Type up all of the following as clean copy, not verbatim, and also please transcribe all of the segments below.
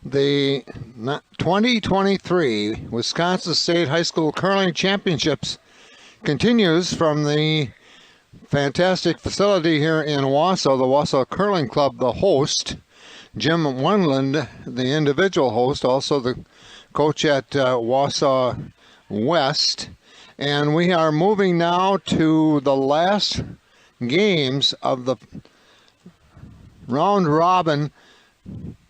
The 2023 Wisconsin State High School Curling Championships continues from the fantastic facility here in Wausau, the Wausau Curling Club, the host. Jim Wendland, the individual host, also the coach at Wausau West. And we are moving now to the last games of the round robin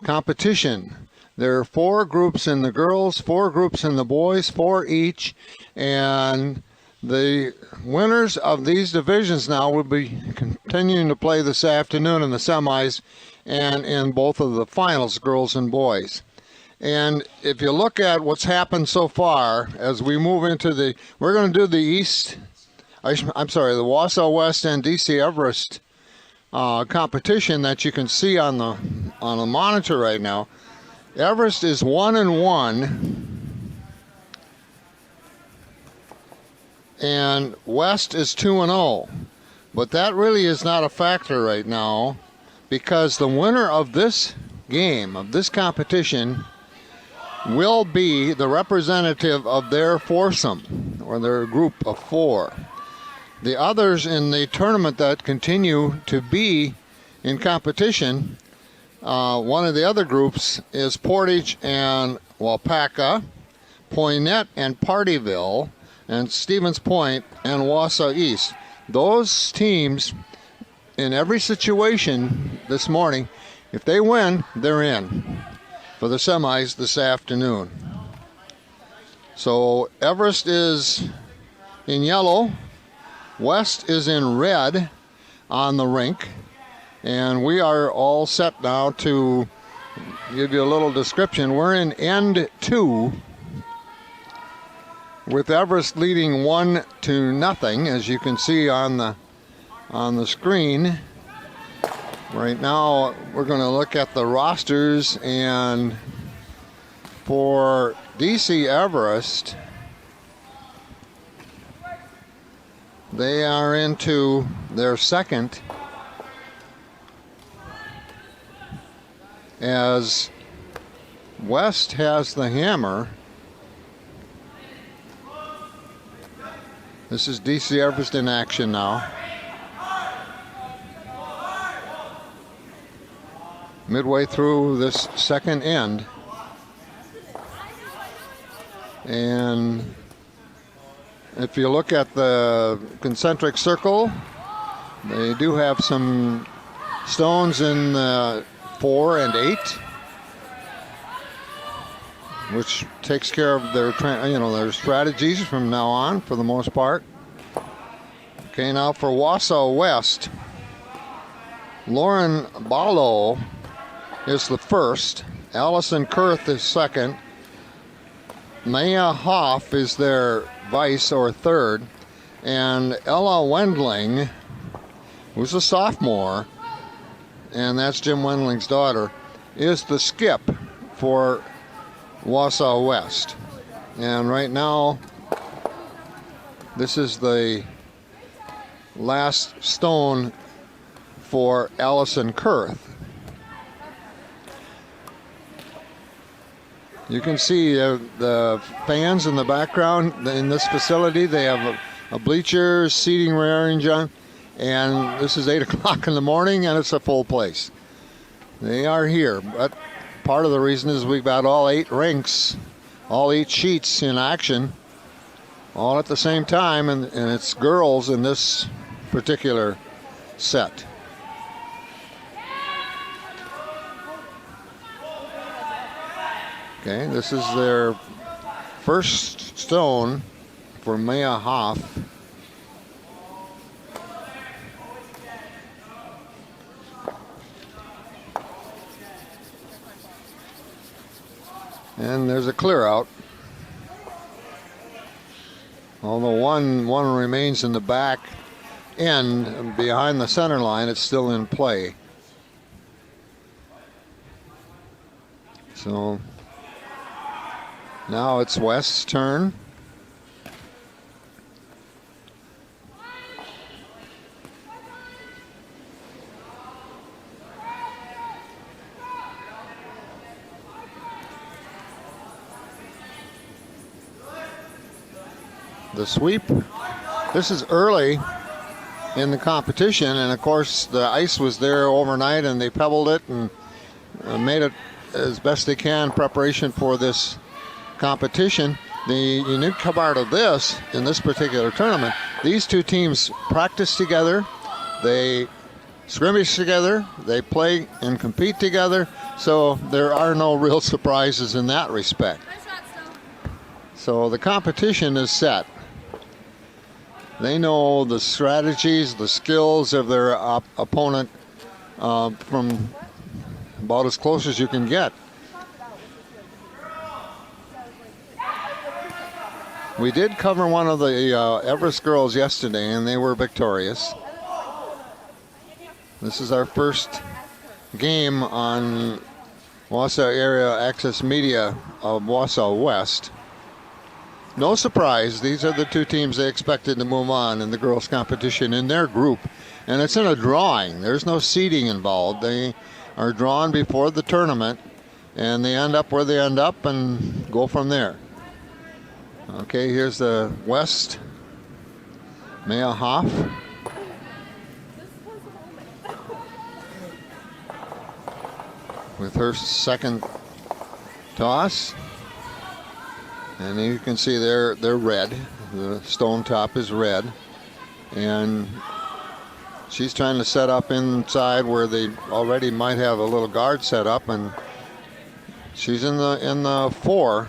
competition. There are 4 groups in the girls, 4 groups in the boys, 4 each, and the winners of these divisions now will be continuing to play this afternoon in the semis and in both of the finals, girls and boys. And if you look at what's happened so far, as we move into we're going to do the the Wausau West and DC Everest competition that you can see on the monitor right now. Everest is 1-1, and West is 2-0. But that really is not a factor right now, because the winner of this game, of this competition, will be the representative of their foursome, or their group of 4. The others in the tournament that continue to be in competition, one of the other groups is Portage and Waupaca, Poinet and Partyville, and Stevens Point and Wausau East. Those teams, in every situation this morning, if they win, they're in for the semis this afternoon. So Everest is in yellow, West is in red on the rink, and we are all set now to give you a little description. We're in end 2, with Everest leading 1-0, as you can see on the screen. Right now, we're going to look at the rosters, and for DC Everest, they are into their second, as West has the hammer. This is DC Everest in action now. Midway through this second end. And if you look at the concentric circle, they do have some stones in 4 and 8, which takes care of their strategies from now on for the most part. Okay, now for Wausau West, Lauren Ballo is the first, Allison Kurth is second, Maya Hoff is their vice or third, and Ella Wendling, who's a sophomore, and that's Jim Wendling's daughter, is the skip for Wausau West. And right now, this is the last stone for Allison Kurth. You can see the fans in the background in this facility. They have a bleachers, seating arrangement, and this is 8 o'clock in the morning, and it's a full place. They are here, but part of the reason is we've got all 8 rinks, all 8 sheets in action, all at the same time, and it's girls in this particular set. Okay, this is their first stone for Maya Hoff. And there's a clear out. Although one remains in the back end behind the center line, it's still in play. So now it's West's turn. the sweep. This is early in the competition, and of course the ice was there overnight, and they pebbled it and made it as best they can in preparation for this competition. The unique part of this, in this particular tournament, these two teams practice together, they scrimmage together, they play and compete together, so there are no real surprises in that respect. So the competition is set. They know the strategies, the skills of their opponent from about as close as you can get. We did cover one of the Everest girls yesterday, and they were victorious. This is our first game on Wausau Area Access Media of Wausau West. No surprise, these are the two teams they expected to move on in the girls' competition in their group. And it's in a drawing. There's no seeding involved. They are drawn before the tournament, and they end up where they end up and go from there. Okay, here's the West. Maya Hoff. With her second toss. And you can see they're red. The stone top is red. And she's trying to set up inside where they already might have a little guard set up, and she's in the 4.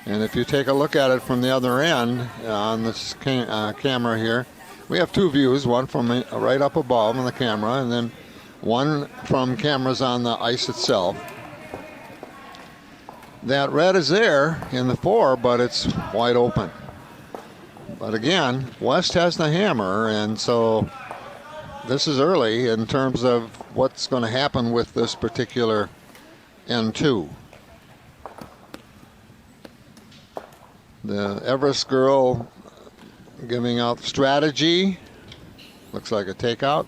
And if you take a look at it from the other end on this camera here, we have two views, one from right up above on the camera, and then one from cameras on the ice itself. That red is there in the 4, but it's wide open. But again, West has the hammer, and so this is early in terms of what's going to happen with this particular N2. The Everest girl giving out strategy. Looks like a takeout.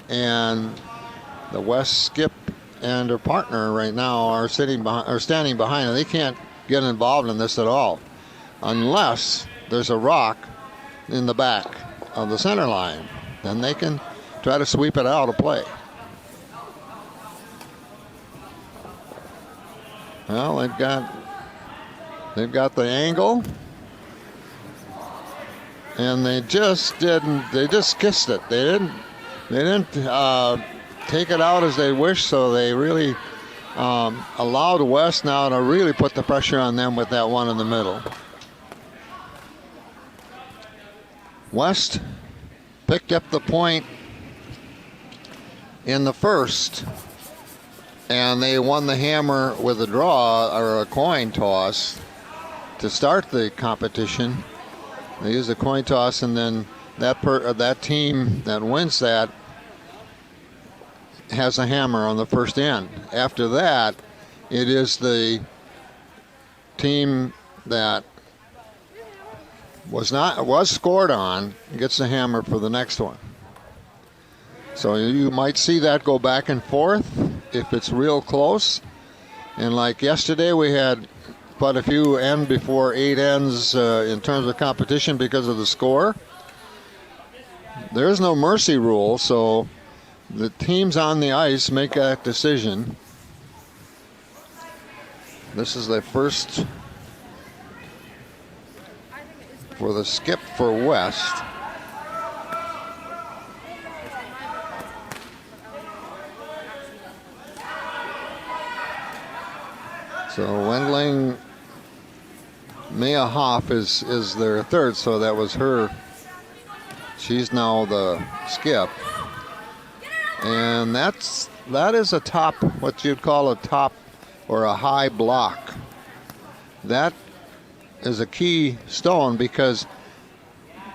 And the West skip and her partner right now are standing behind, and they can't get involved in this at all unless there's a rock in the back of the center line. Then they can try to sweep it out of play. Well, they've got the angle, and they just kissed it. They didn't take it out as they wish, so they really allowed West now to really put the pressure on them with that one in the middle. West picked up the point in the first, and they won the hammer with a draw or a coin toss to start the competition. They used a coin toss, and then that team that wins that has a hammer on the first end. After that, it is the team that was scored on gets the hammer for the next one. So you might see that go back and forth if it's real close. And like yesterday, we had quite a few end before 8 ends in terms of competition because of the score. There's no mercy rule, so the teams on the ice make that decision. This is the first for the skip for West. So Wendling Maya Hoff is their third, so that was her. She's now the skip. And that is a top, what you'd call a top or a high block. That is a key stone because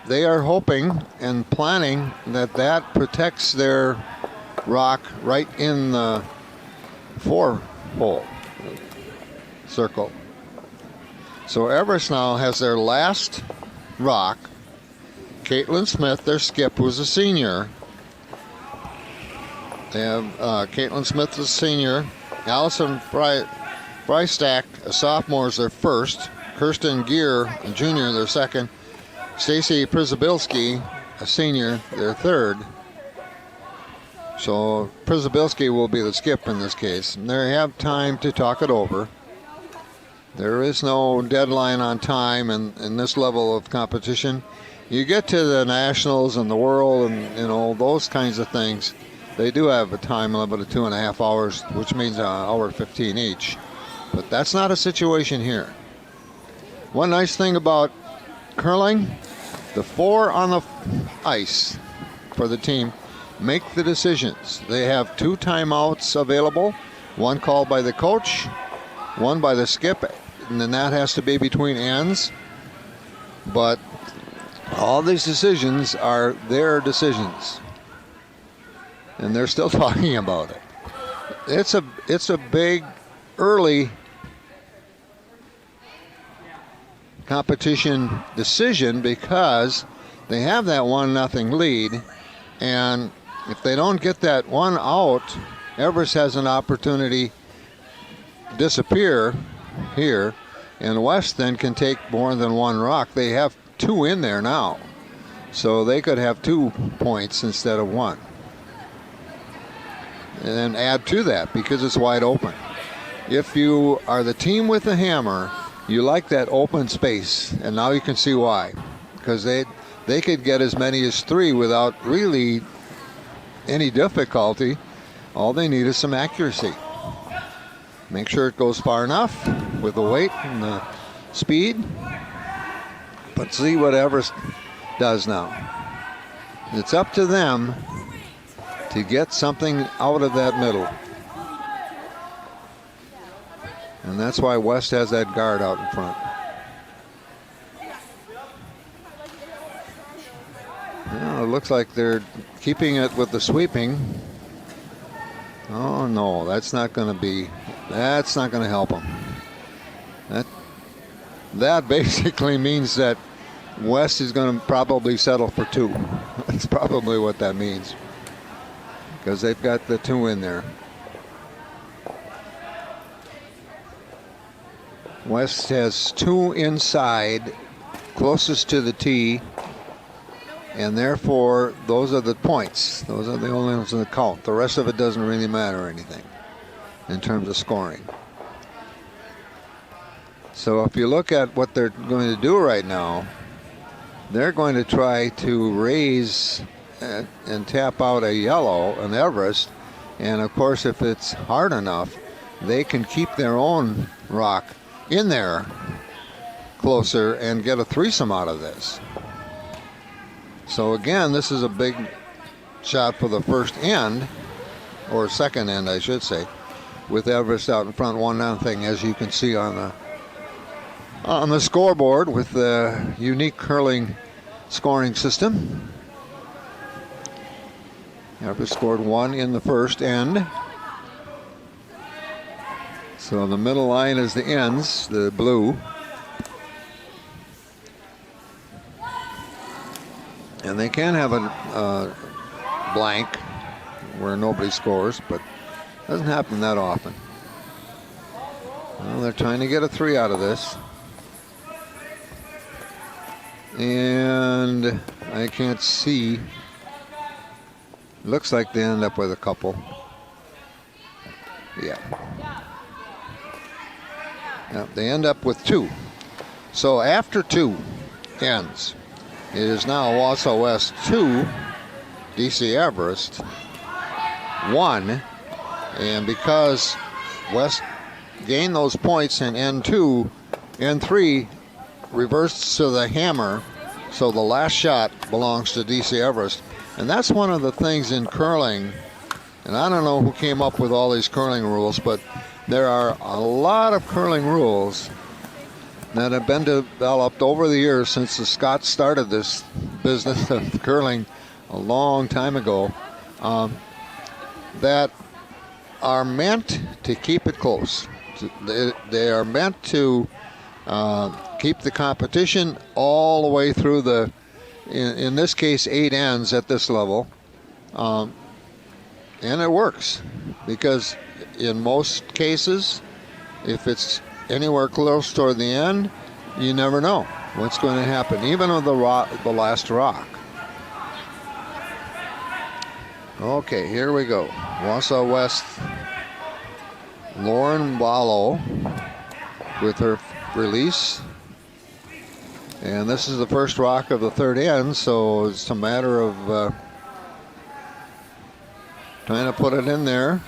they are hoping and planning that protects their rock right in the 4-hole circle. So Everest now has their last rock. Caitlin Smith, their skip, was a senior. They have Caitlin Smith is a senior. Allison Freistack, a sophomore, is their first. Kirsten Gear, a junior, their second. Stacy Przybilski, a senior, their third. So Przybilski will be the skip in this case. And they have time to talk it over. There is no deadline on time in this level of competition. You get to the nationals and the world and those kinds of things, they do have a time limit of 2.5 hours, which means an hour 15 each. But that's not a situation here. One nice thing about curling, the 4 on the ice for the team make the decisions. They have 2 timeouts available, one called by the coach, one by the skip, and then that has to be between ends. But all these decisions are their decisions, and they're still talking about it. It's a big early competition decision because they have that 1-0 lead, and if they don't get that one out, Everest has an opportunity to disappear here, and West then can take more than 1 rock. They have 2 in there now, so they could have 2 points instead of 1, and then add to that because it's wide open. If you are the team with the hammer, you like that open space, and now you can see why, because they could get as many as 3 without really any difficulty. All they need is some accuracy. Make sure it goes far enough with the weight and the speed. But see what Everest does now. It's up to them to get something out of that middle. And that's why West has that guard out in front. Well, it looks like they're keeping it with the sweeping. Oh no, that's not going to help them. That basically means that West is going to probably settle for 2. That's probably what that means, because they've got the 2 in there. West has 2 inside, closest to the tee, and therefore those are the points. Those are the only ones that count. The rest of it doesn't really matter anything in terms of scoring. So if you look at what they're going to do right now, they're going to try to raise and tap out a yellow, an Everest, and of course if it's hard enough, they can keep their own rock in there closer and get a threesome out of this. So again, this is a big shot for the first end, or second end I should say, with Everest out in front 1-0, as you can see on the scoreboard with the unique curling scoring system. Everest scored 1 in the first end. So the middle line is the ends, the blue. And they can have a blank where nobody scores, but it doesn't happen that often. Well, they're trying to get a 3 out of this. And I can't see. Looks like they end up with a couple. Yeah. They end up with 2. So after 2 ends, it is now Wausau West 2, DC Everest 1. And because West gained those points in N2, N3 reversed to the hammer, so the last shot belongs to DC Everest. And that's one of the things in curling, and I don't know who came up with all these curling rules, but there are a lot of curling rules that have been developed over the years since the Scots started this business of curling a long time ago, that are meant to keep it close. They are meant to keep the competition all the way through in this case, 8 ends at this level. And it works, because in most cases, if it's anywhere close toward the end, you never know what's going to happen, even on the last rock. Okay, here we go. Wausau West, Lauren Wallow with her release. And this is the first rock of the third end, so it's a matter of trying to put it in there.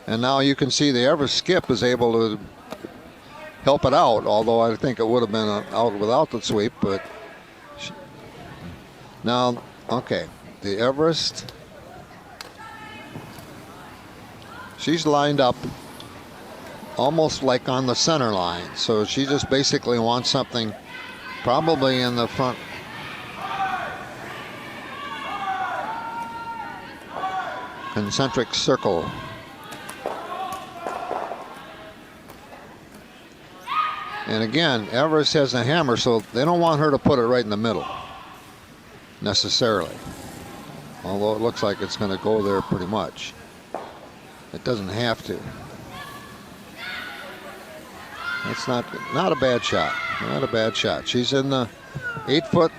And now you can see the Everest skip is able to help it out, although I think it would have been out without the sweep. But now, okay, the Everest, she's lined up almost like on the center line. So she just basically wants something probably in the front. Concentric circle. And again, Everest has a hammer, so they don't want her to put it right in the middle necessarily. Although it looks like it's going to go there pretty much. It doesn't have to. That's not a bad shot. Not a bad shot. She's in the 8 foot.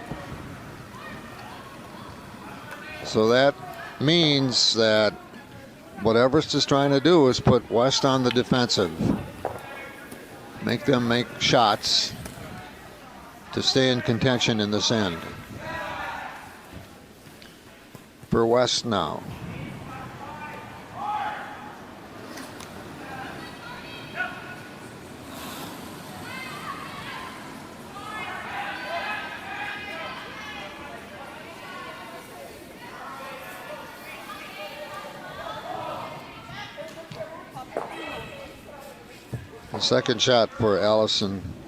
So that means that what Everest is trying to do is put West on the defensive. Make them make shots to stay in contention in this end. For West now. The second shot for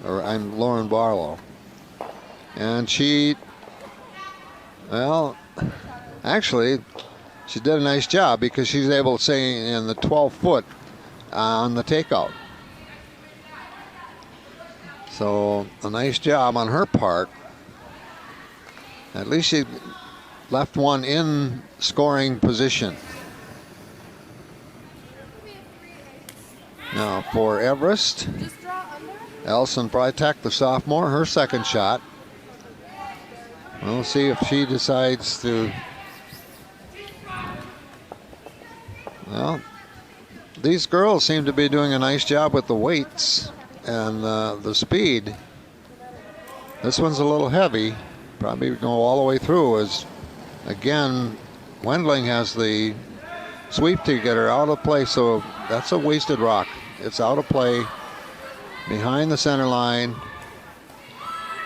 Lauren Barlow. And she, well, actually, she did a nice job because she's able to stay in the 12 foot on the takeout. So a nice job on her part. At least she left one in scoring position. Now for Everest, Allison Freitag, the sophomore, her second shot. We'll see if she decides to. Well, these girls seem to be doing a nice job with the weights and the speed. This one's a little heavy, probably go all the way through, as again Wendling has the sweep to get her out of play, so that's a wasted rock. It's out of play behind the center line.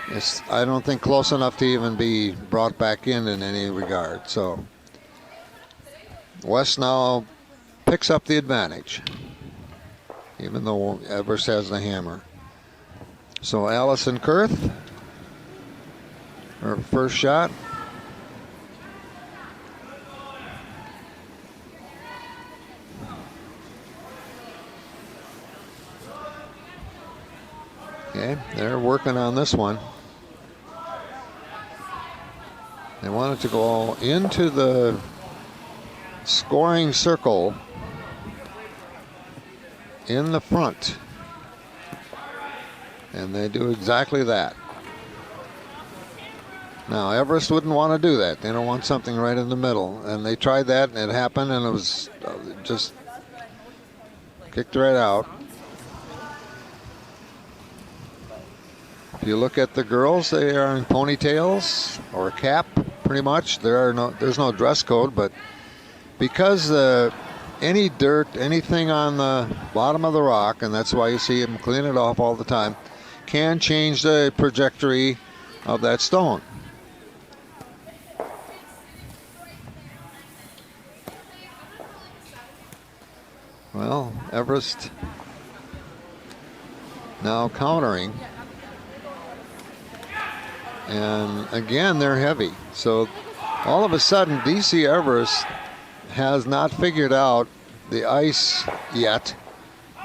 It's, I don't think, close enough to even be brought back in any regard. So West now picks up the advantage, even though Everest has the hammer. So Allison Kurth, her first shot. Okay, they're working on this one. They want it to go into the scoring circle in the front. And they do exactly that. Now, Everest wouldn't want to do that. They don't want something right in the middle. And they tried that, and it happened, and it was just kicked right out. If you look at the girls, they are in ponytails or a cap, pretty much. There's no dress code, but because any dirt, anything on the bottom of the rock, and that's why you see them clean it off all the time, can change the trajectory of that stone. Well, Everest now countering. And again, they're heavy. So all of a sudden, DC Everest has not figured out the ice yet.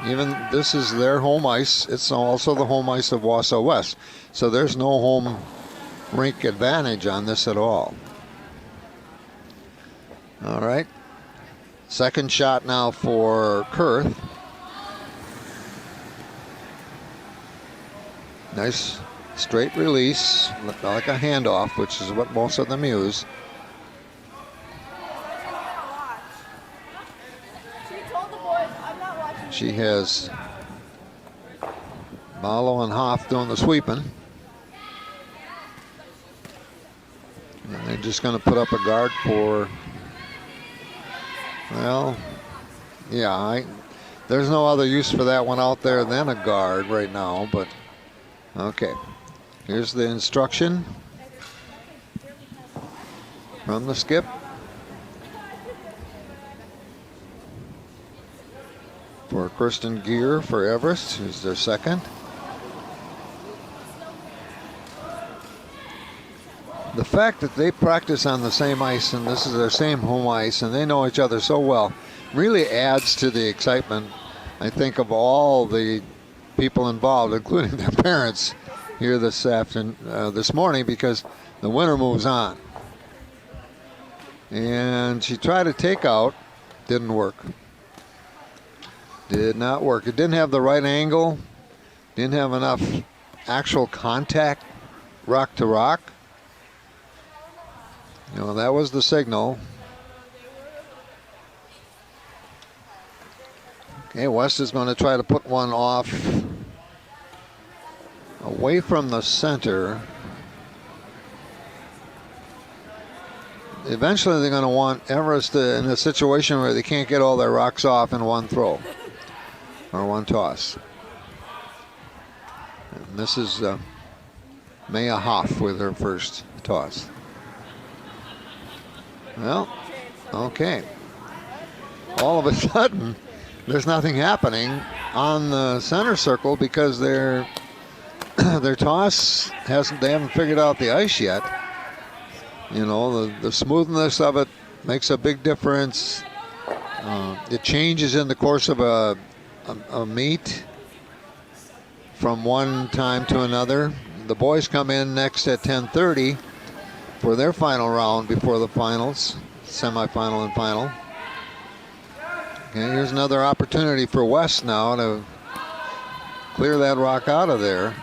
Even this is their home ice. It's also the home ice of Wausau West. So there's no home rink advantage on this at all. All right. Second shot now for Kurth. Nice straight release, like a handoff, which is what most of them use. She has Malo and Hoff doing the sweeping. And they're just going to put up a guard for, well, yeah, there's no other use for that one out there than a guard right now, but okay. Here's the instruction from the skip. For Kirsten Gear for Everest, who's their second. The fact that they practice on the same ice, and this is their same home ice, and they know each other so well, really adds to the excitement, I think, of all the people involved, including their parents, here this morning, because the winner moves on. And she tried to take out, didn't work. Did not work. It didn't have the right angle, didn't have enough actual contact, rock to rock. You know, that was the signal. Okay, West is going to try to put one off away from the center. Eventually they're going to want Everest in a situation where they can't get all their rocks off in one throw or one toss. And this is Maya Hoff with her first toss. Well, okay. All of a sudden, there's nothing happening on the center circle because their toss they haven't figured out the ice yet. You know, the smoothness of it makes a big difference. It changes in the course of a meet from one time to another. The boys come in next at 10:30 for their final round before the finals, semifinal and final. Okay, here's another opportunity for West now to clear that rock out of there.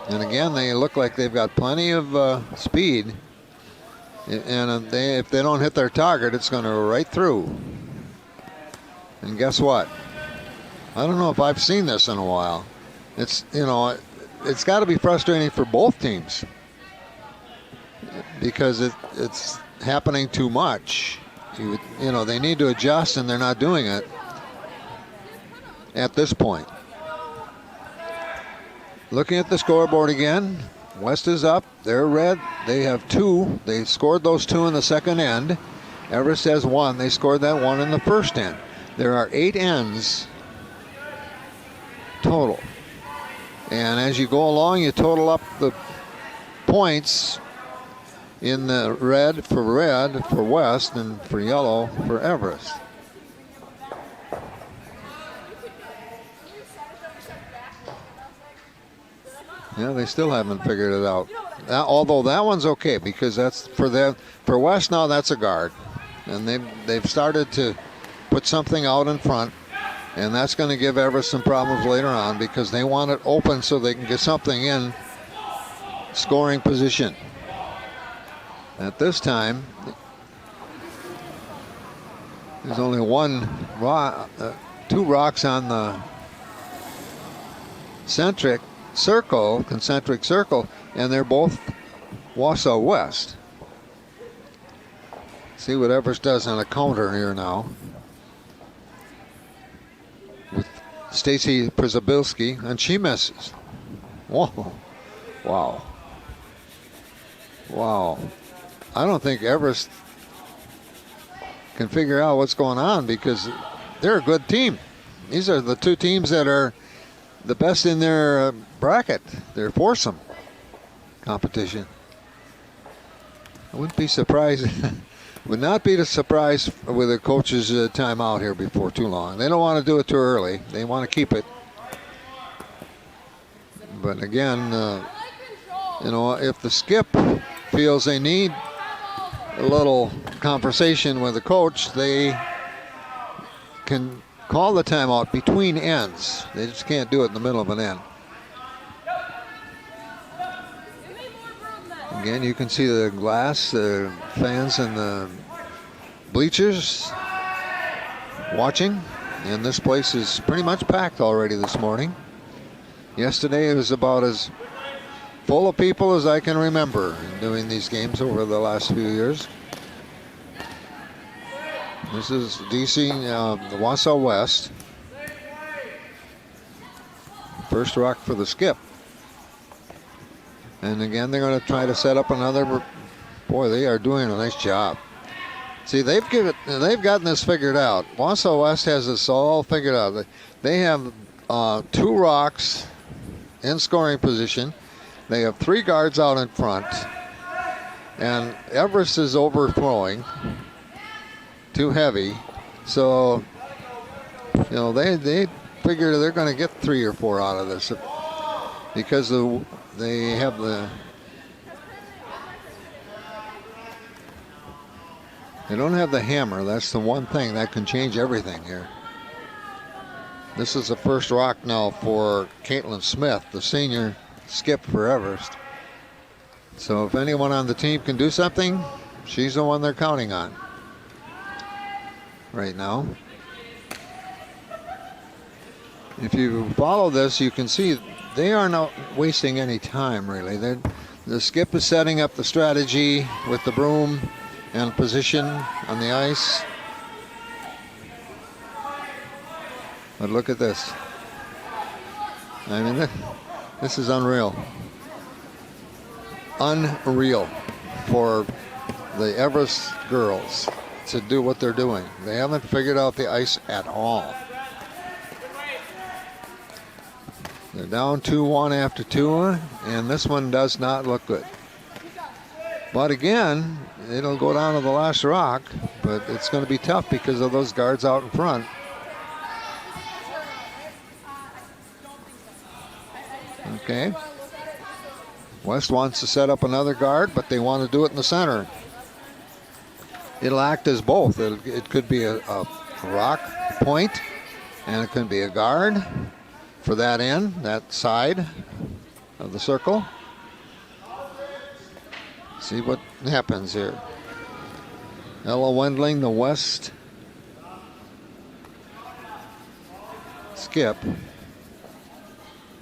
And again, they look like they've got plenty of speed. And if they don't hit their target, it's going to go right through. And guess what? I don't know if I've seen this in a while. It's, you know, it's got to be frustrating for both teams because it's happening too much. You know, they need to adjust, and they're not doing it at this point. Looking at the scoreboard again, West is up. They're red. They have 2. They scored those 2 in the second end. Everest has 1. They scored that 1 in the first end. There are 8 ends total. And as you go along, you total up the points in the red for West and for yellow for Everest. Yeah, they still haven't figured it out. Although that one's okay because that's for West now. That's a guard, and they've started to put something out in front, and that's going to give Everest some problems later on because they want it open so they can get something in scoring position. At this time, there's only 2 rocks on the concentric circle, and they're both Wausau West. See what Everest does on a counter here now with Stacy Przybilski, and she misses. Whoa. Wow. I don't think Everest can figure out what's going on because they're a good team. These are the 2 teams that are the best in their bracket, their foursome competition. I wouldn't be surprised, would not be surprised with a coach's timeout here before too long. They don't want to do it too early. They want to keep it. But again, you know, if the skip feels they need a little conversation with the coach, they can call the timeout between ends. They just can't do it in the middle of an end. Again, you can see the glass, the fans in the bleachers watching. And this place is pretty much packed already this morning. Yesterday it was about as full of people as I can remember doing these games over the last few years. This is DC, the Wausau West. First rock for the skip. And again, they're going to try to set up another. Boy, they are doing a nice job. See, they've gotten this figured out. Wausau West has this all figured out. They have 2 rocks in scoring position. They have 3 guards out in front. And Everest is overthrowing. Too heavy. So, you know, they figure they're going to get 3 or 4 out of this because they have they don't have the hammer. That's the one thing that can change everything here. This is the first rock now for Caitlin Smith, the senior skip for Everest. So if anyone on the team can do something, she's the one they're counting on right now. If you follow this, you can see they are not wasting any time, really. The skip is setting up the strategy with the broom and position on the ice. But look at this. I mean, this is unreal. Unreal for the Everest girls to do what they're doing. They haven't figured out the ice at all. They're down 2-1 after 2, and this one does not look good. But again, it'll go down to the last rock, but it's going to be tough because of those guards out in front. Okay. West wants to set up another guard, but they want to do it in the center. It'll act as both. It could be a rock point, and it could be a guard for that end, that side of the circle. See what happens here. Ella Wendling, the West skip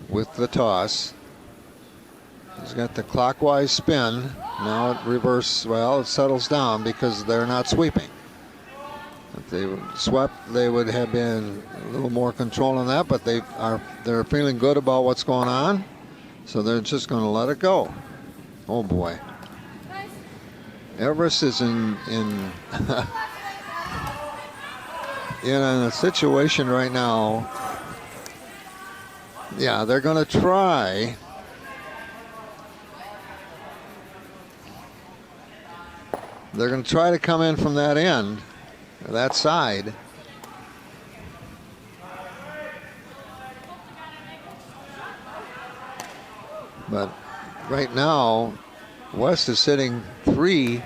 with the toss. He's got the clockwise spin. Now it reverse. Well, it settles down because they're not sweeping. If they swept, they would have been a little more control on that, but they're feeling good about what's going on, so they're just going to let it go. Oh boy. Everest is in a situation right now. Yeah, they're going to try. They're going to try to come in from that end, or that side. But right now, West is sitting 3.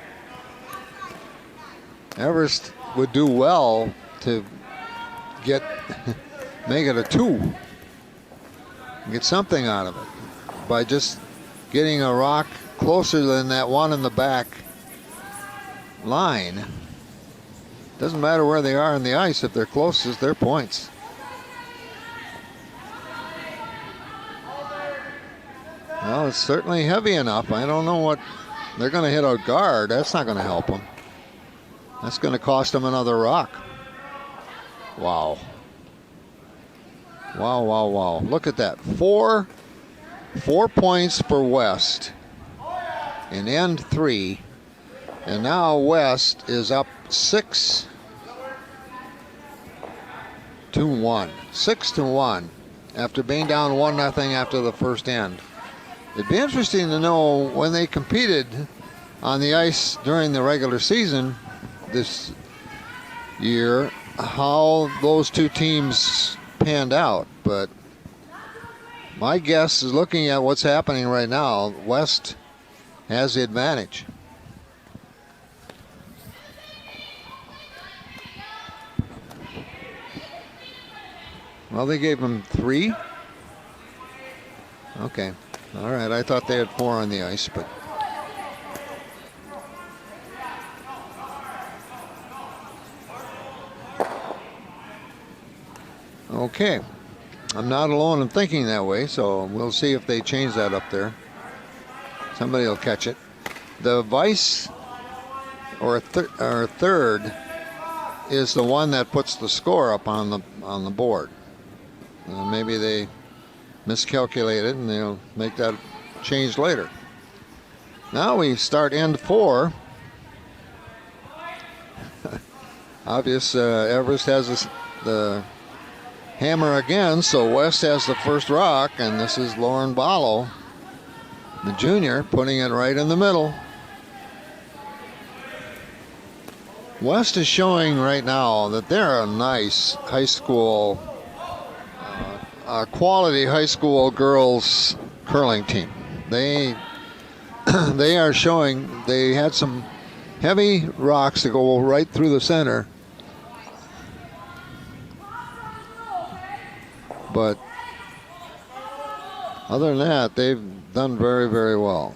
Everest would do well to make it a 2. Get something out of it by just getting a rock closer than that one in the back line. Doesn't matter where they are on the ice. If they're closest, they're points. Well, it's certainly heavy enough. I don't know what they're going to hit a guard. That's not going to help them. That's going to cost them another rock. Wow. Wow, wow, wow. Look at that. 4 points for West in end 3. And now West is up 6-1. 6-1 after being down 1-0 after the first end. It'd be interesting to know when they competed on the ice during the regular season this year, how those two teams panned out. But my guess is, looking at what's happening right now, West has the advantage. Well, they gave him 3. Okay. All right. I thought they had 4 on the ice, but Okay. I'm not alone in thinking that way, so we'll see if they change that up there. Somebody will catch it. The vice or third is the one that puts the score up on the board. Maybe they miscalculated and they'll make that change later. Now we start end 4. Obvious, Everest has the hammer again, so West has the first rock, and this is Lauren Ballo, the junior, putting it right in the middle. West is showing right now that they're a nice high school, quality high school girls curling team. They are showing they had some heavy rocks that go right through the center, but other than that, they've done very, very well.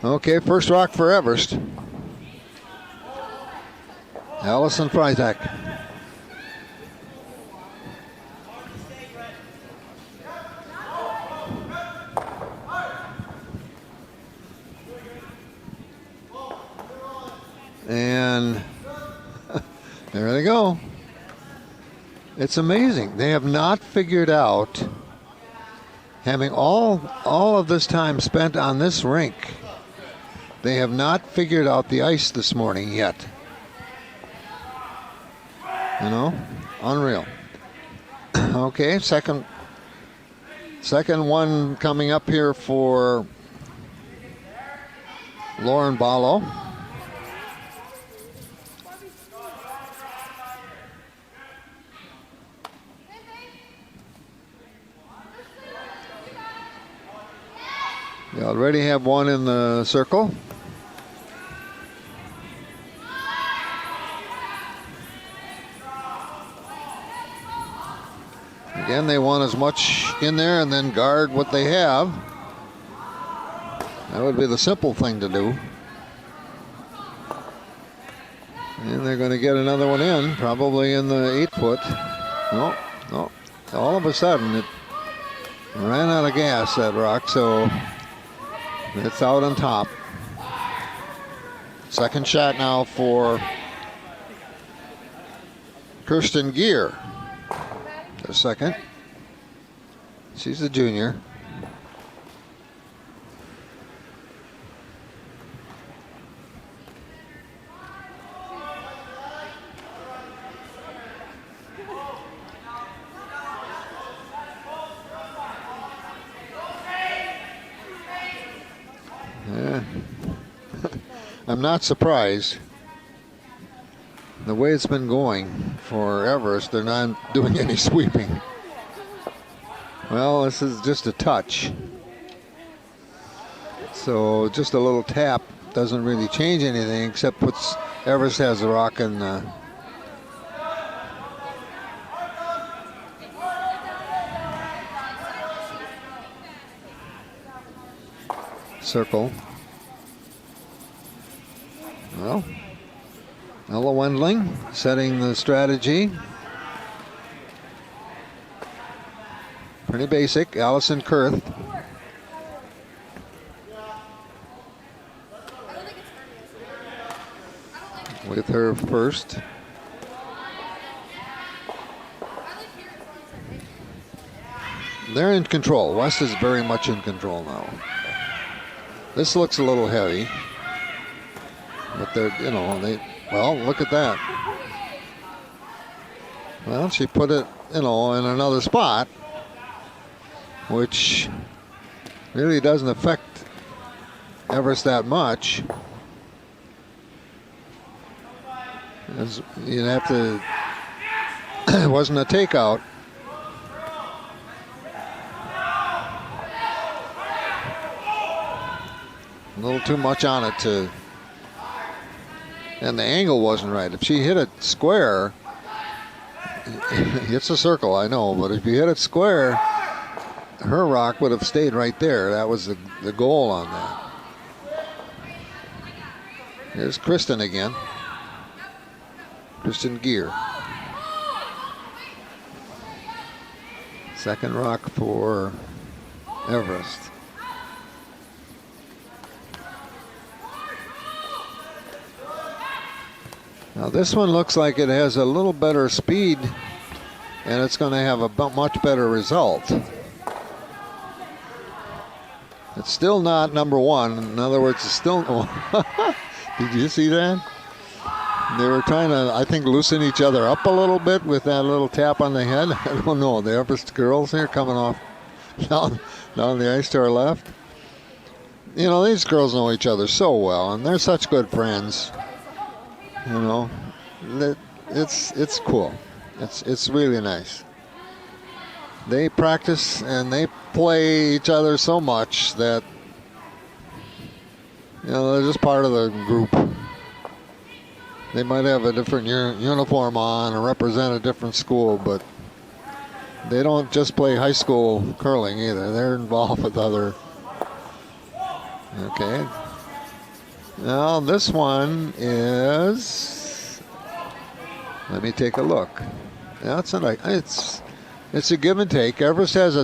Okay, first rock for Everest. Allison Freitag. And there they go. It's amazing. They have not figured out, having all of this time spent on this rink, they have not figured out the ice this morning yet. You know, unreal. Okay, second one coming up here for Lauren Ballo. They already have one in the circle. Again, they want as much in there and then guard what they have. That would be the simple thing to do. And they're going to get another one in, probably in the 8 foot. No. All of a sudden, it ran out of gas, that rock, so it's out on top. Second shot now for Kirsten Gear. The second. She's a junior. Yeah. I'm not surprised. The way it's been going for Everest, they're not doing any sweeping. Well, this is just a touch. So just a little tap doesn't really change anything, except puts Everest has the rock in the circle. Well, Ella Wendling setting the strategy. Pretty basic. Allison Kurth. With her first. They're in control. West is very much in control now. This looks a little heavy. But they're, well, look at that. Well, she put it, in another spot, which really doesn't affect Everest that much. As you'd have to, it wasn't a takeout. A little too much on it to, and the angle wasn't right. If she hit it square, it's a circle, I know, but if you hit it square, her rock would have stayed right there. That was the goal on that. Here's Kristen again. Kristen Gear. Second rock for Everest. Now this one looks like it has a little better speed, and it's going to have a much better result. It's still not number one. In other words, it's still... Did you see that? They were trying to, I think, loosen each other up a little bit with that little tap on the head. I don't know. The Everest girls here coming off down the ice to our left. You know, these girls know each other so well, and they're such good friends. You know, it's cool. It's really nice. They practice and they play each other so much that, you know, they're just part of the group. They might have a different uniform on or represent a different school, but they don't just play high school curling either. They're involved with other. Okay. Now this one is. Let me take a look. That's it's a give and take. Everest has a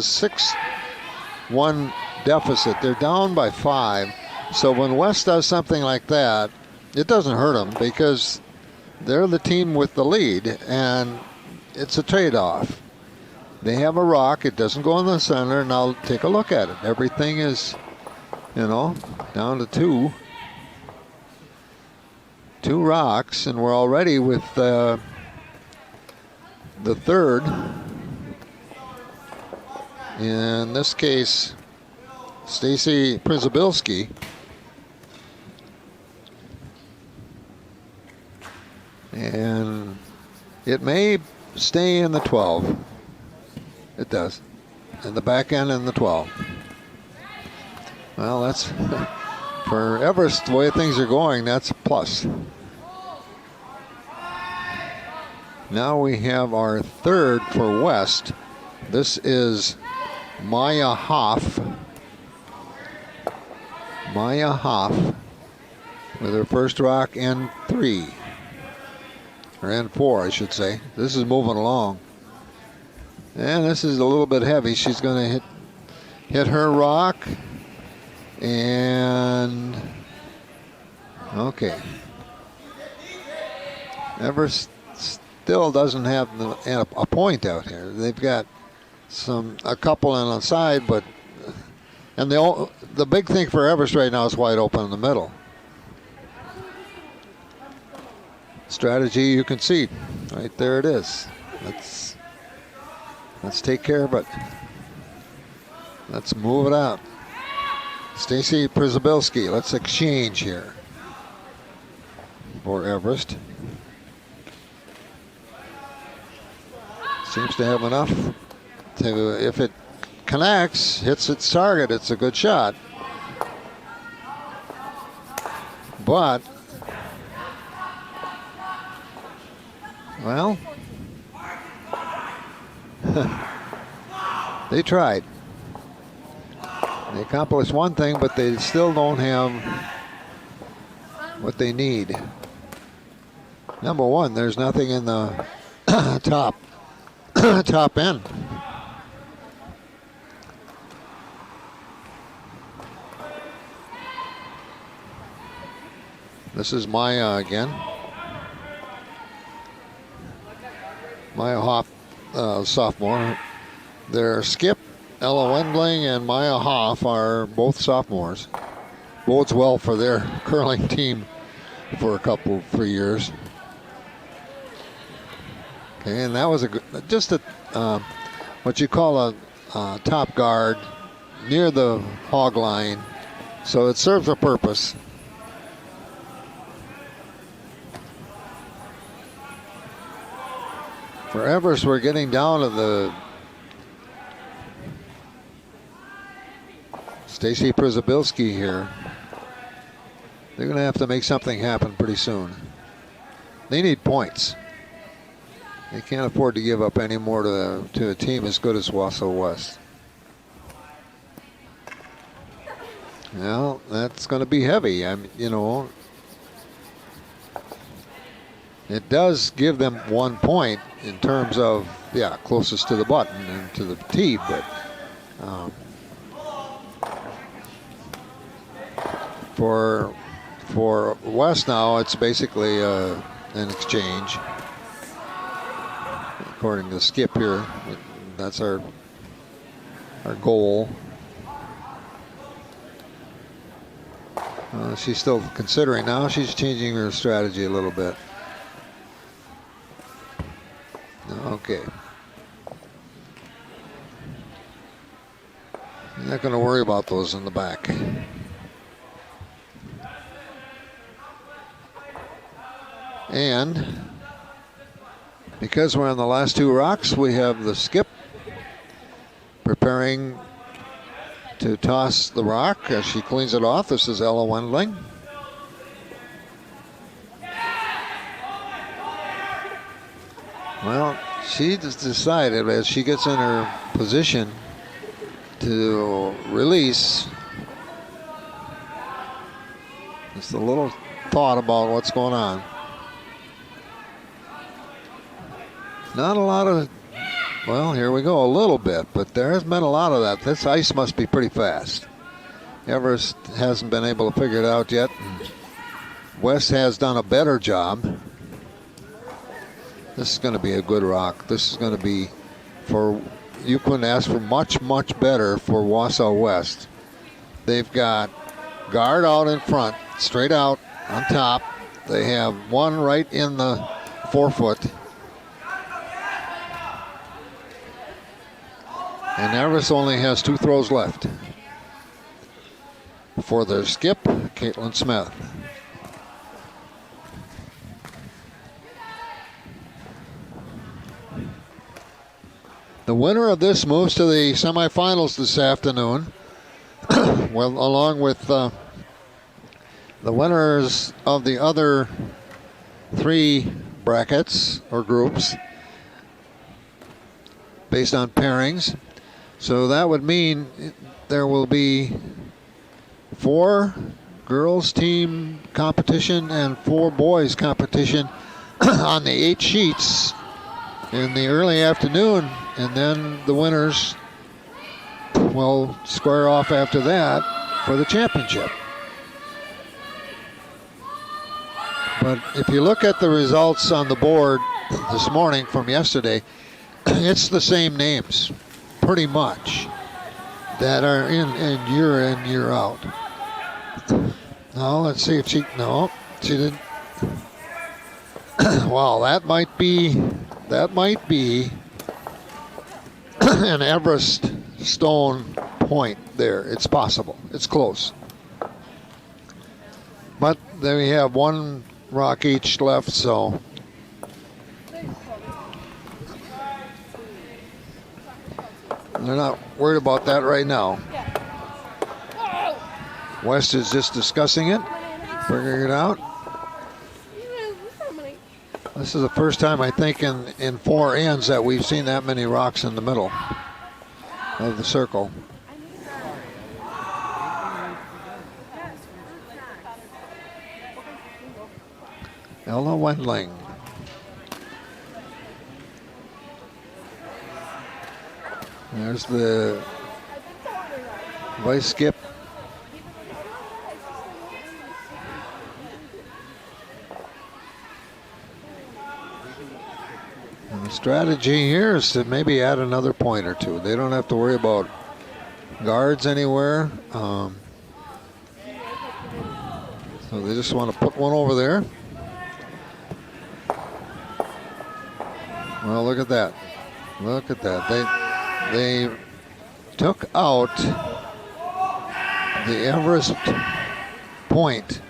6-1 deficit. They're down by 5. So when West does something like that, it doesn't hurt them because they're the team with the lead, and it's a trade-off. They have a rock. It doesn't go in the center. Now take a look at it. Everything is, you know, down to 2. 2 rocks, and we're already with the third. In this case, Stacy Przybilski. And it may stay in the 12. It does. In the back end in the 12. Well, that's for Everest, the way things are going, that's a plus. Now we have our third for West. This is Maya Hoff. Maya Hoff with her first rock N3. Or N4, I should say. This is moving along. And this is a little bit heavy. She's going to hit her rock. And okay. Everest still doesn't have a point out here. They've got a couple on the side, but and the big thing for Everest right now is wide open in the middle. Strategy you can see. Right there it is. Let's take care of it. Let's move it out. Stacy Przybilski, let's exchange here for Everest. Seems to have enough to, if it connects, hits its target, it's a good shot. But, well, they tried. They accomplished one thing, but they still don't have what they need. Number one, there's nothing in the top end. This is Maya again. Maya Hoff, sophomore. Their skip, Ella Wendling and Maya Hoff, are both sophomores. Bodes well for their curling team for for years. Okay, and that was what you call a top guard near the hog line, so it serves a purpose. For Everest, we're getting down to the Stacy Przybilski here. They're going to have to make something happen pretty soon. They need points. They can't afford to give up any more to a team as good as Wausau West. Well, that's going to be heavy. You know, It does give them 1 point in terms of, yeah, closest to the button and to the tee, but for West now, it's basically an exchange. According to Skip here, that's our goal. She's still considering now. She's changing her strategy a little bit. Okay. I'm not going to worry about those in the back. And because we're on the last 2 rocks, we have the Skip preparing to toss the rock as she cleans it off. This is Ella Wendling. Well, she just decided as she gets in her position to release. Just a little thought about what's going on. Not a lot of, well, here we go, a little bit, but there hasn't been a lot of that. This ice must be pretty fast. Everest hasn't been able to figure it out yet. West has done a better job. This is going to be a good rock. This is going to be, for, you couldn't ask for much, much better for Wausau West. They've got guard out in front, straight out on top. They have one right in the forefoot. And Everest only has 2 throws left. For their Skip, Caitlin Smith. The winner of this moves to the semifinals this afternoon. Well, along with the winners of the other 3 brackets or groups based on pairings. So that would mean there will be 4 girls team competition and 4 boys competition on the 8 sheets in the early afternoon, and then the winners will square off after that for the championship. But if you look at the results on the board this morning from yesterday, it's the same names pretty much that are in year out. Now let's see if she didn't. Well, that might be an Everest stone point there. It's possible. It's close. But then we have 1 rock each left, so they're not worried about that right now. West is just discussing it, figuring it out. This is the first time, I think, in 4 ends that we've seen that many rocks in the middle of the circle. Ella Wendling. There's the vice skip. And the strategy here is to maybe add another point or 2. They don't have to worry about guards anywhere. So they just want to put one over there. Well, look at that. Look at that. They took out the Everest point,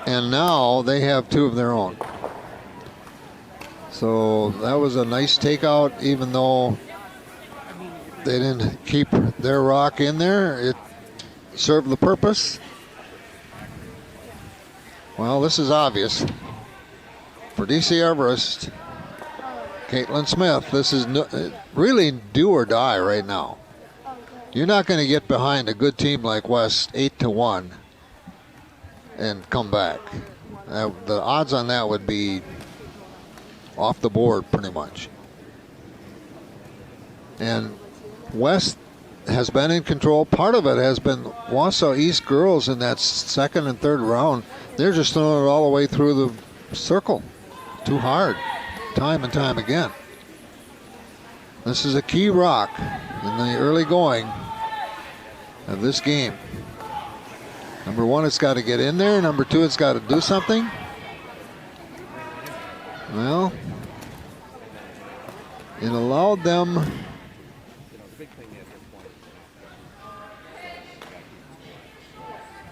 and now they have 2 of their own. So that was a nice takeout, even though they didn't keep their rock in there. It served the purpose. Well, this is obvious. For DC Everest, Caitlin Smith, this is really do or die right now. You're not going to get behind a good team like West 8-1 and come back. The odds on that would be off the board pretty much. And West has been in control. Part of it has been Wausau East girls in that second and third round. They're just throwing it all the way through the circle. Too hard, time and time again. This is a key rock in the early going of this game. Number one, it's got to get in there. Number two, it's got to do something. Well, it allowed them.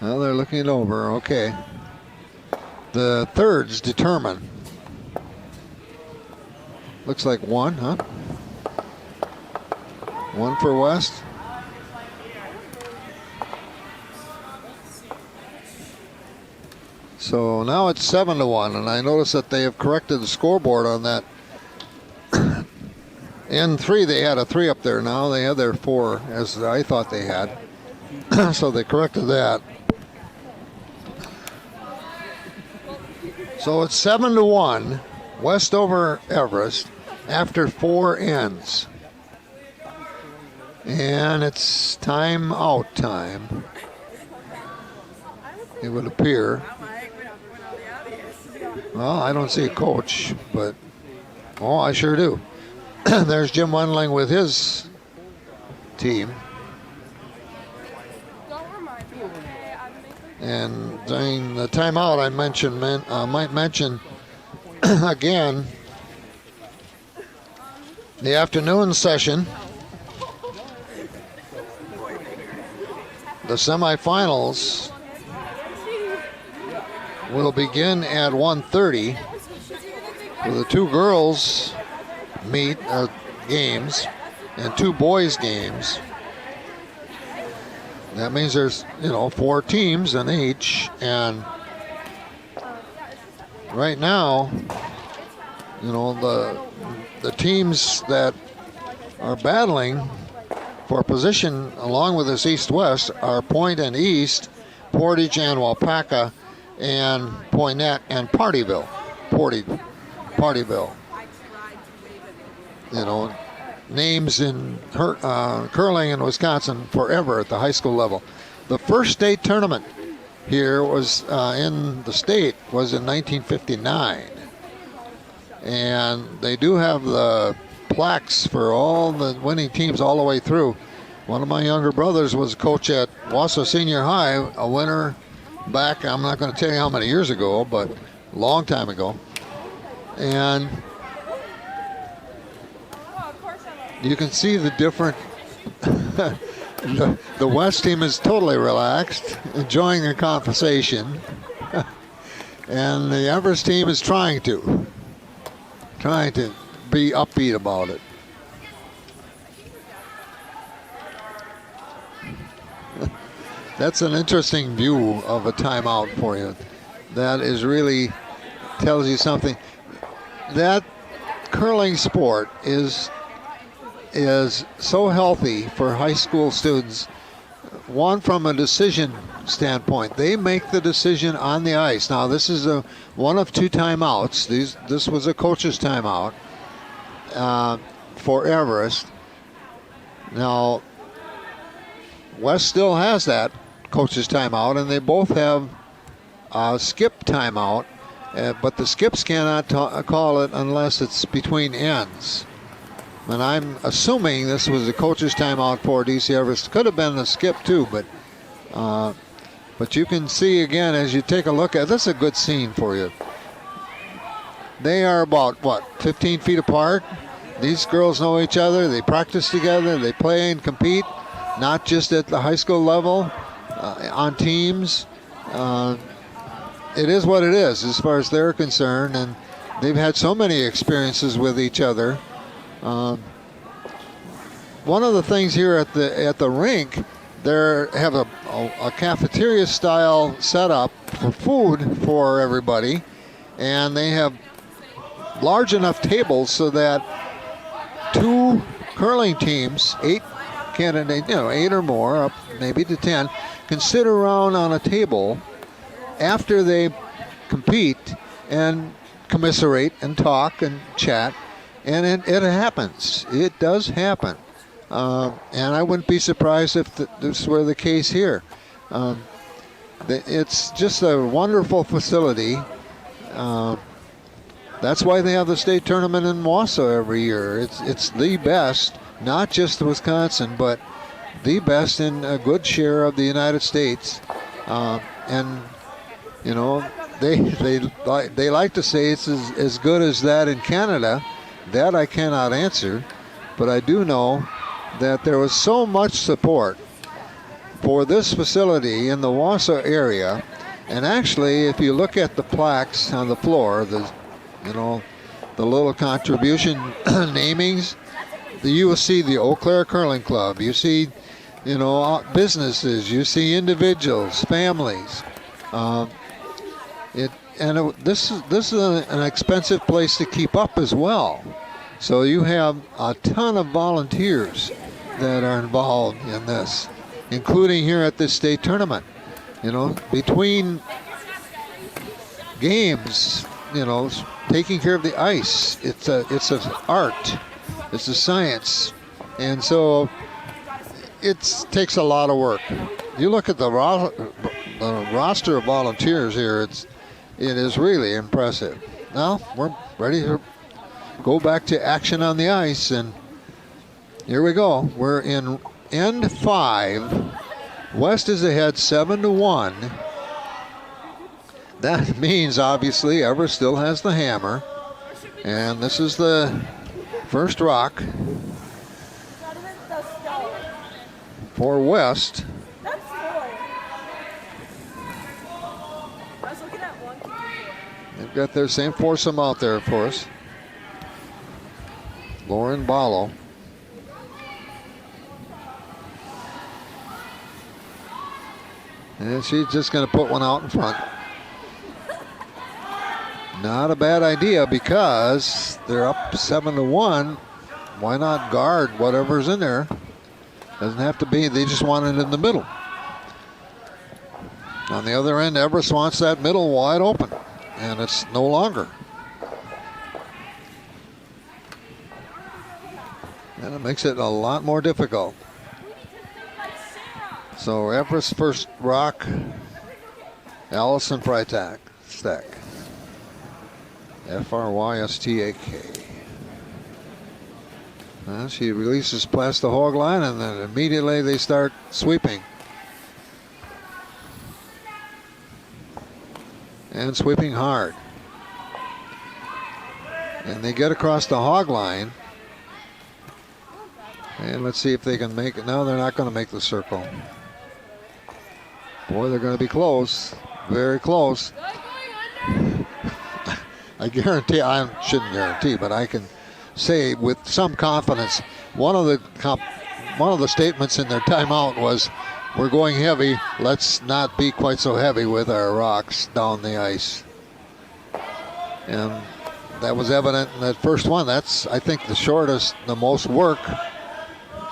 Well, they're looking it over. Okay. The thirds determine. Looks like one, huh? One for West. So now it's 7-1, and I notice that they have corrected the scoreboard on that. In 3, they had a 3 up there. Now they have their 4, as I thought they had. So they corrected that. So it's 7-1, West over Everest after 4 ends. And it's time out time, it would appear. Well, I don't see a coach, but, oh, I sure do. There's Jim Wendling with his team. And during the timeout, I might mention again the afternoon session. The semifinals will begin at 1:30 with the 2 girls meet games and 2 boys games. That means there's 4 teams in each, and right now, the teams that are battling for position along with this East-West are Point and East, Portage and Waupaca, and Poinet and Partyville. Partyville. Names in curling in Wisconsin forever at the high school level. The first state tournament here was in the state was in 1959. And they do have the plaques for all the winning teams all the way through. One of my younger brothers was a coach at Wausau Senior High, a winner back, I'm not going to tell you how many years ago, but a long time ago. And you can see the different, the West team is totally relaxed, enjoying their conversation. And the Everest team is trying to be upbeat about it. That's an interesting view of a timeout for you. That is really tells you something. That curling sport is so healthy for high school students. One, from a decision standpoint, they make the decision on the ice. Now, this is one of 2 timeouts. This was a coach's timeout for Everest. Now, West still has that coach's timeout, and they both have a skip timeout, but the skips cannot call it unless it's between ends. And I'm assuming this was a coach's timeout for DC Everest. Could have been a skip too, but you can see again as you take a look at this. Is a good scene for you. They are about 15 feet apart. These girls know each other. They practice together. They play and compete, not just at the high school level, on teams. It is what it is as far as they're concerned, and they've had so many experiences with each other. One of the things here at the rink, they have a cafeteria style setup for food for everybody, and they have large enough tables so that 2 curling teams, 8 candidates, 8 or more, up maybe to 10, can sit around on a table after they compete and commiserate and talk and chat, and it happens. It does happen. And I wouldn't be surprised if this were the case here. It's just a wonderful facility. That's why they have the state tournament in Wausau every year. It's the best, not just Wisconsin, but the best in a good share of the United States. And you know, they like to say it's as good as that in Canada. That I cannot answer, but I do know that there was so much support for this facility in the Wausau area. And actually, if you look at the plaques on the floor, the little contribution namings, you will see the Eau Claire Curling Club. You see, businesses. You see individuals, families. This is an expensive place to keep up as well. So you have a ton of volunteers that are involved in this, including here at this state tournament. Between games, taking care of the ice, it's an art, it's a science, and so it takes a lot of work. You look at the roster of volunteers here; it is really impressive. Now we're ready to go back to action on the ice, and here we go. We're in end 5. West is ahead 7-1. That means obviously Everest still has the hammer, and this is the first rock for West. They've got their same foursome out there for us. Lauren Ballo. And she's just going to put one out in front. Not a bad idea because they're up 7-1. Why not guard whatever's in there? Doesn't have to be. They just want it in the middle. On the other end, Everest wants that middle wide open, and it's no longer. And it makes it a lot more difficult. So Everest first rock, Allison Freitag, stack. F-R-Y-S-T-A-K. She releases past the hog line, and then immediately they start sweeping. And sweeping hard. And they get across the hog line. And let's see if they can make it. No, they're not going to make the circle. Boy, they're going to be close. Very close. I guarantee, I shouldn't guarantee, but I can say with some confidence, one of the statements in their timeout was, we're going heavy, let's not be quite so heavy with our rocks down the ice. And that was evident in that first one. That's, I think, the shortest, the most work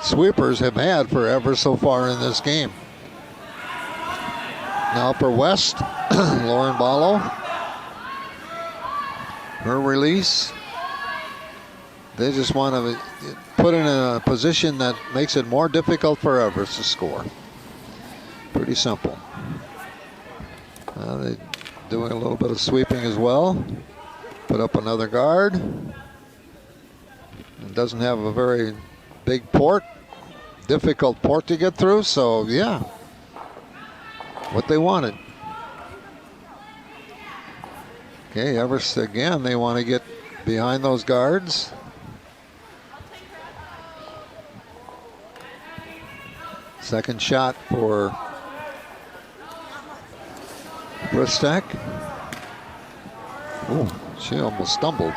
sweepers have had for Everest so far in this game. Now for West, Lauren Ballo. Her release. They just want to put it in a position that makes it more difficult for Everest to score. Pretty simple. They're doing a little bit of sweeping as well. Put up another guard. It doesn't have a very big port. Difficult port to get through, so yeah. What they wanted. Okay, Everest again, they want to get behind those guards. Second shot for Bristak. Oh, she almost stumbled.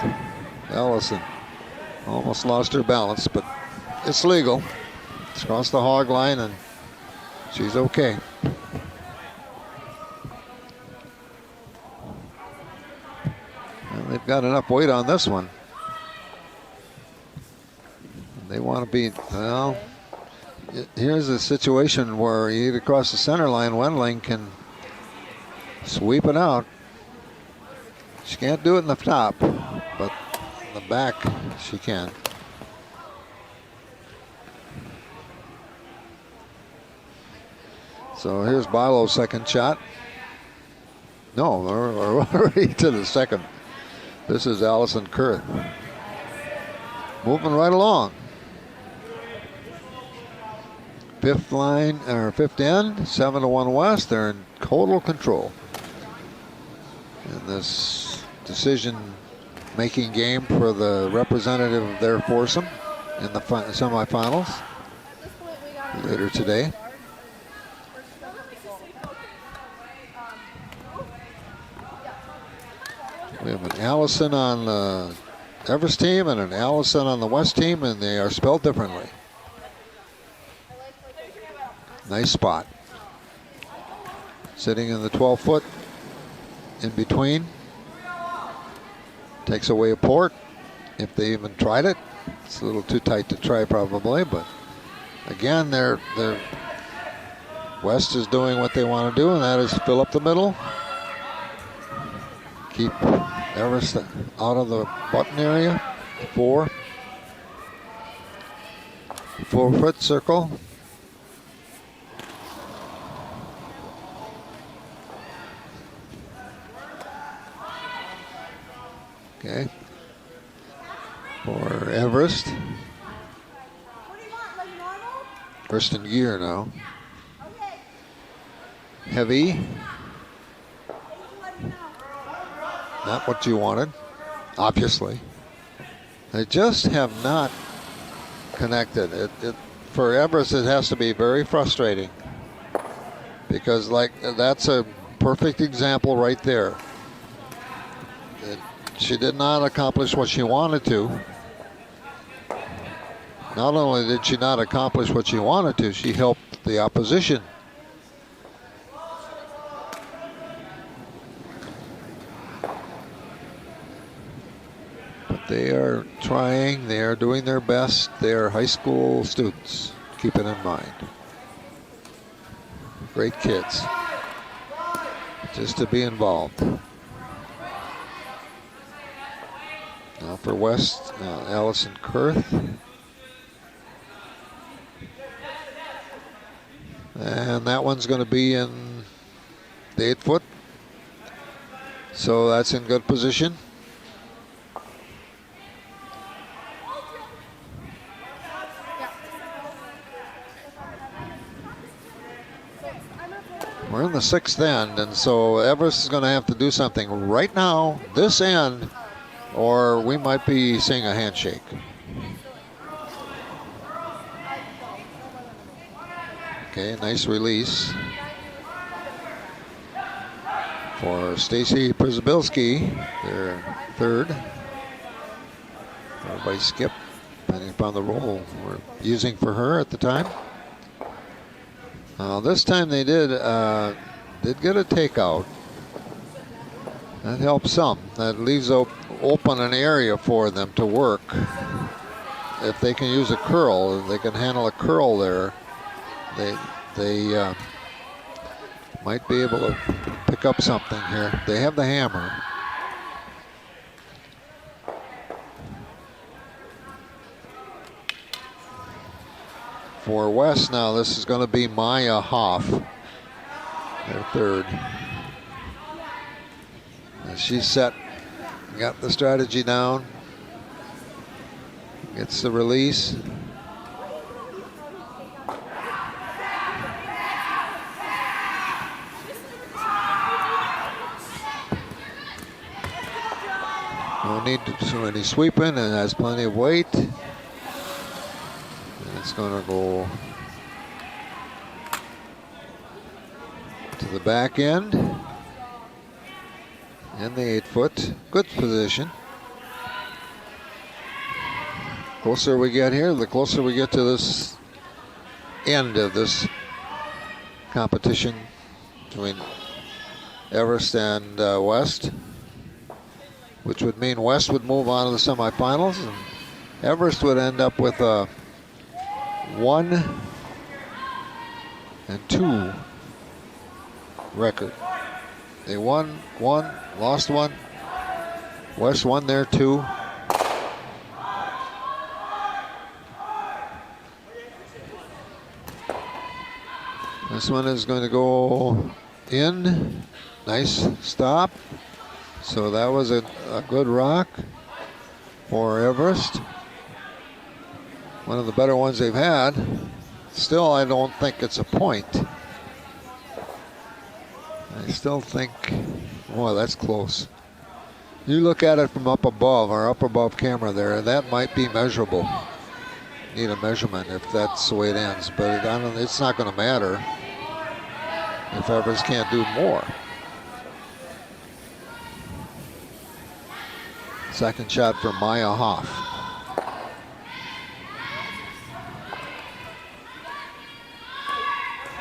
Allison almost lost her balance, but it's legal. It's across the hog line, and she's okay. And they've got enough weight on this one. They want to be, well, here's a situation where you get across the center line, Wendling can sweep it out. She can't do it in the top, but in the back she can. So here's Bilo's second shot. No, we're already to the second. This is Allison Kurth. Moving right along. Fifth line, or fifth end, 7-1 West. They're in total control in this decision-making game for the representative of their foursome in the semifinals later today. We have an Allison on the Everest team and an Allison on the West team, and they are spelled differently. Nice spot. Sitting in the 12-foot in between. Takes away a port, if they even tried it. It's a little too tight to try probably, but again, they're West is doing what they want to do, and that is fill up the middle. Keep Everest out of the button area. 4-foot circle. Okay. For Everest. First in gear now. Heavy. Not what you wanted, obviously. They just have not connected. For Everest, it has to be very frustrating, because that's a perfect example right there. She did not accomplish what she wanted to. Not only did she not accomplish what she wanted to, she helped the opposition. They are trying, they are doing their best. They are high school students, keep it in mind. Great kids, just to be involved. Now for West, Allison Kurth. And that one's going to be in the 8-foot. So that's in good position. We're in the 6th end, and so Everest is going to have to do something right now, this end, or we might be seeing a handshake. Okay, nice release for Stacy Przybilski, their third. Everybody skip, depending upon the role we're using for her at the time. This time they did get a takeout. That helps some. That leaves open an area for them to work. If they can use a curl, if they can handle a curl there, they might be able to pick up something here. They have the hammer. For West now, this is going to be Maya Hoff, their third. And she's set, got the strategy down, gets the release. No need to do any sweeping, and has plenty of weight. It's going to go to the back end in the 8-foot. Good position. Closer we get here, the closer we get to this end of this competition between Everest and West, which would mean West would move on to the semifinals, and Everest would end up with a 1-2 record. They won one, lost one, West won there too. This one is going to go in. Nice stop. So that was a good rock for Everest. One of the better ones they've had. Still, I don't think it's a point. I still think, oh, that's close. You look at it from up above, our up above camera there, that might be measurable. Need a measurement if that's the way it ends, but it's not going to matter if Everest can't do more. Second shot for Maya Hoff.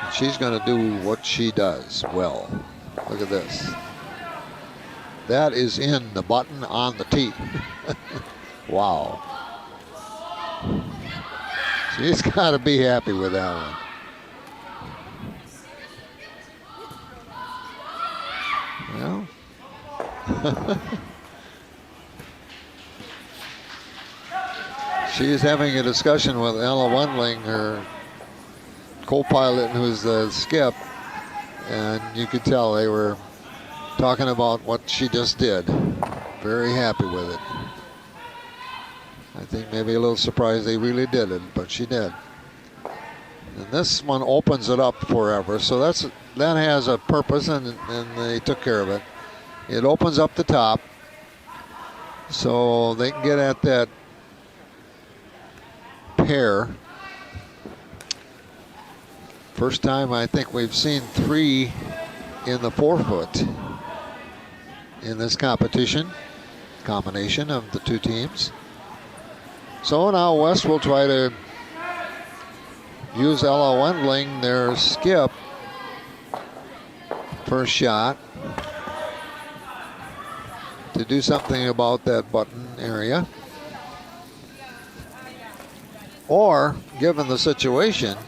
And she's going to do what she does well. Look at this. That is in the button on the tee. Wow. She's got to be happy with that one. Well. She is having a discussion with Ella Wendling, her co-pilot, who's the skip, and you could tell they were talking about what she just did. Very happy with it. I think maybe a little surprised they really did it, but she did. And this one opens it up forever, so that has a purpose, and they took care of it. It opens up the top, so they can get at that pair. First time I think we've seen 3 in the 4-foot in this competition, combination of the two teams. So now West will try to use Ella Wendling, their skip, first shot, to do something about that button area. Or, given the situation,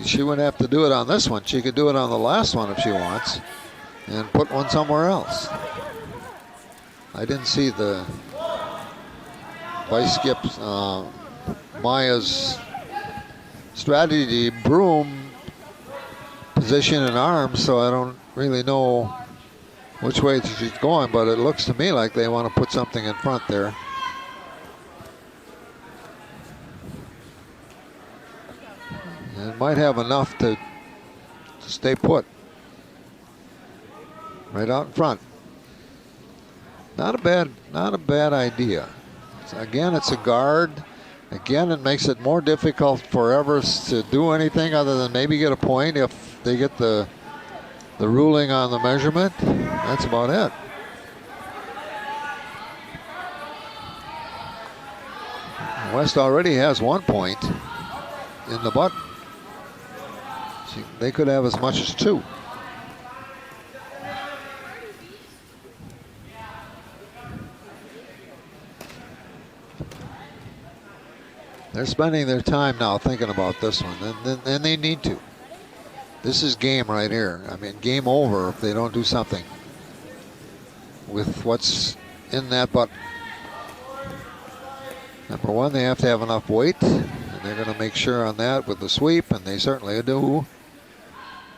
she wouldn't have to do it on this one. She could do it on the last one if she wants and put one somewhere else. I didn't see the vice skip Maya's strategy broom position and arms, so I don't really know which way she's going, but it looks to me like they want to put something in front there. And might have enough to stay put. Right out in front. Not a bad idea. Again, it's a guard. Again, it makes it more difficult for Everest to do anything other than maybe get a point if they get the ruling on the measurement. That's about it. West already has 1 point in the button. They could have as much as 2. They're spending their time now thinking about this one, and they need to. This is game right here. I mean, game over if they don't do something with what's in that button. Number one, they have to have enough weight, and they're going to make sure on that with the sweep, and they certainly do.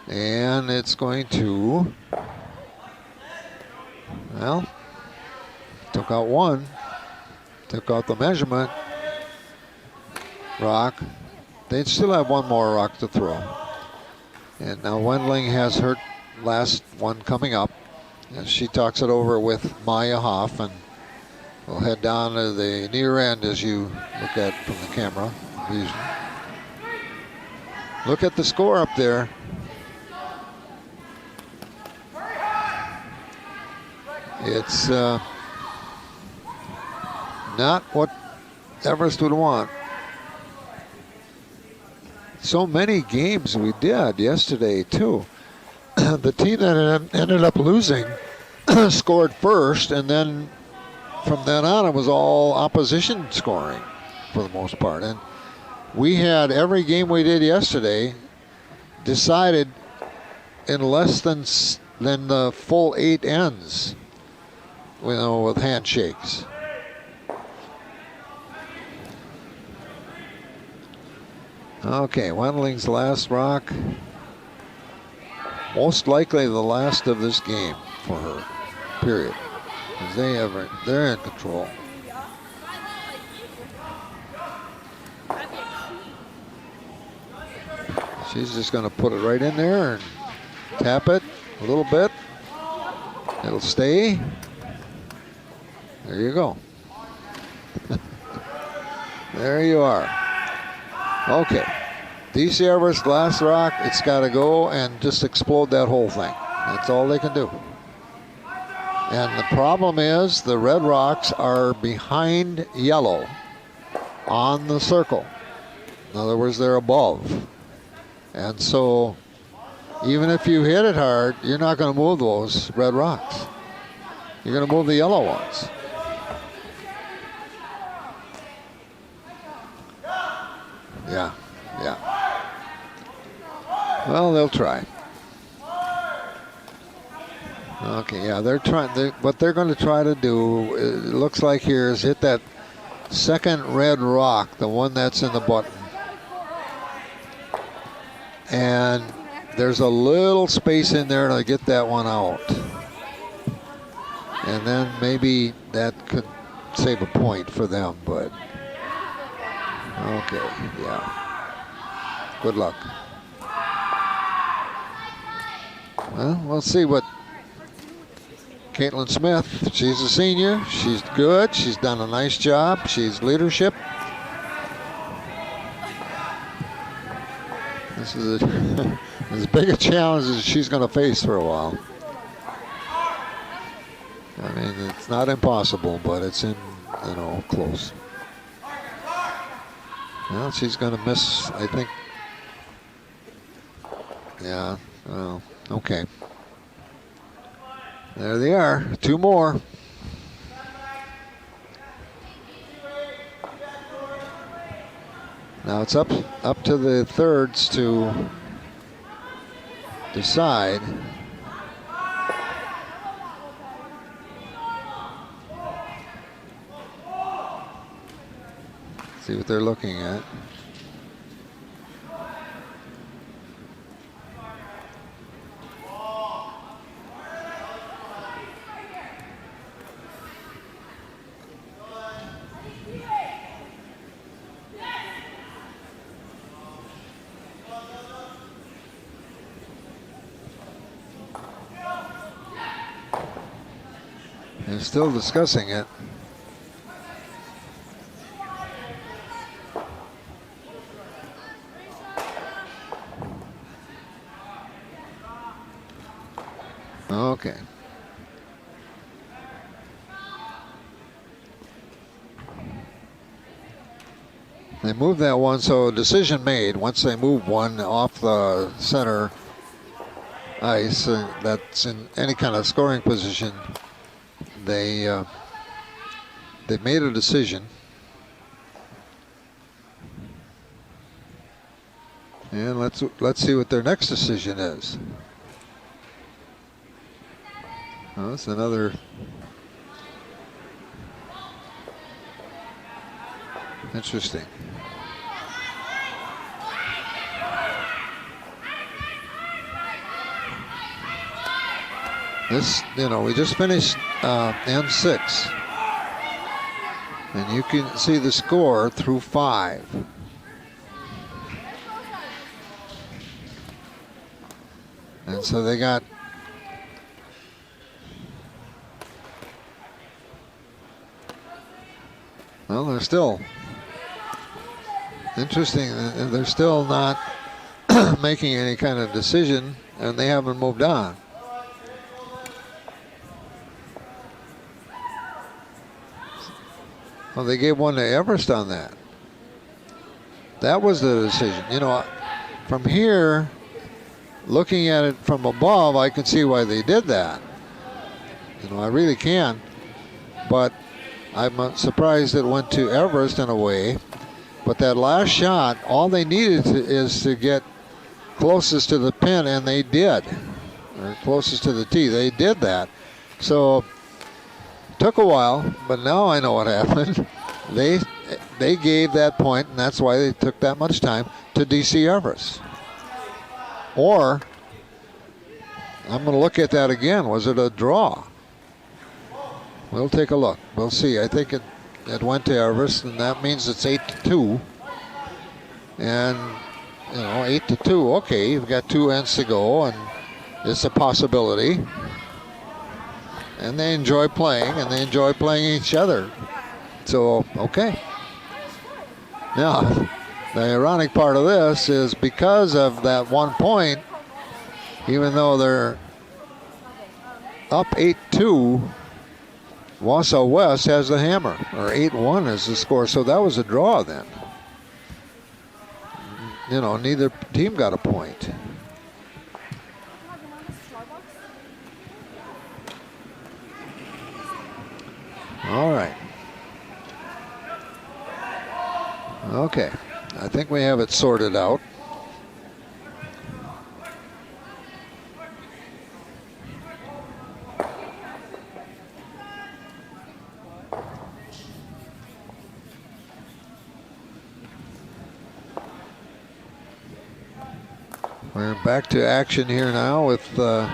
And it's going to, well, took out one, took out the measurement rock. They'd still have one more rock to throw. And now Wendling has her last one coming up. And she talks it over with Maya Hoff, and we'll head down to the near end as you look at from the camera. Look at the score up there. It's not what Everest would want. So many games we did yesterday, too. The team that ended up losing scored first, and then from then on it was all opposition scoring for the most part. And we had every game we did yesterday decided in less than the full 8 ends. with handshakes. Okay, Wendling's last rock. Most likely the last of this game for her, period. Because they're in control. She's just going to put it right in there and tap it a little bit. It'll stay. There you go. There you are. Okay. DC Everest last rock. It's got to go and just explode that whole thing. That's all they can do. And the problem is the red rocks are behind yellow on the circle. In other words, they're above. And so even if you hit it hard, you're not going to move those red rocks. You're going to move the yellow ones. Yeah. Well, they'll try. Okay, yeah, they're trying. What they're going to try to do, it looks like here, is hit that second red rock, the one that's in the button. And there's a little space in there to get that one out. And then maybe that could save a point for them, but okay, yeah. Good luck. Well, we'll see what Caitlin Smith, she's a senior. She's good. She's done a nice job. She's leadership. This is as big a challenge as she's going to face for a while. I mean, it's not impossible, but it's close. Well, she's going to miss, I think. Yeah, well, okay. There they are, 2 more. Now it's up to the thirds to decide. See what they're looking at. They're still discussing it. Okay. They moved that one, so decision made. Once they move one off the center ice that's in any kind of scoring position, they made a decision. And let's see what their next decision is. Oh, that's another interesting. This, we just finished N6. And you can see the score through 5. And so they got well, they're still interesting. They're still not making any kind of decision, and they haven't moved on. Well, they gave one to Everest on that. That was the decision. From here, looking at it from above, I can see why they did that. I really can. But I'm surprised it went to Everest in a way. But that last shot, all they needed is to get closest to the pin, and they did. Or closest to the tee. They did that. So took a while, but now I know what happened. They gave that point, and that's why they took that much time, to DC Everest. Or, I'm going to look at that again. Was it a draw? We'll take a look. We'll see. I think it went to Everest, and that means it's 8-2. And, 8-2. Okay, you've got 2 ends to go, and it's a possibility. And they enjoy playing, and they enjoy playing each other. So, okay. Now, the ironic part of this is because of that 1 point, even though they're up 8-2, Wausau West has the hammer, or 8-1 is the score. So that was a draw then. Neither team got a point. All right. Okay. I think we have it sorted out. We're back to action here now with the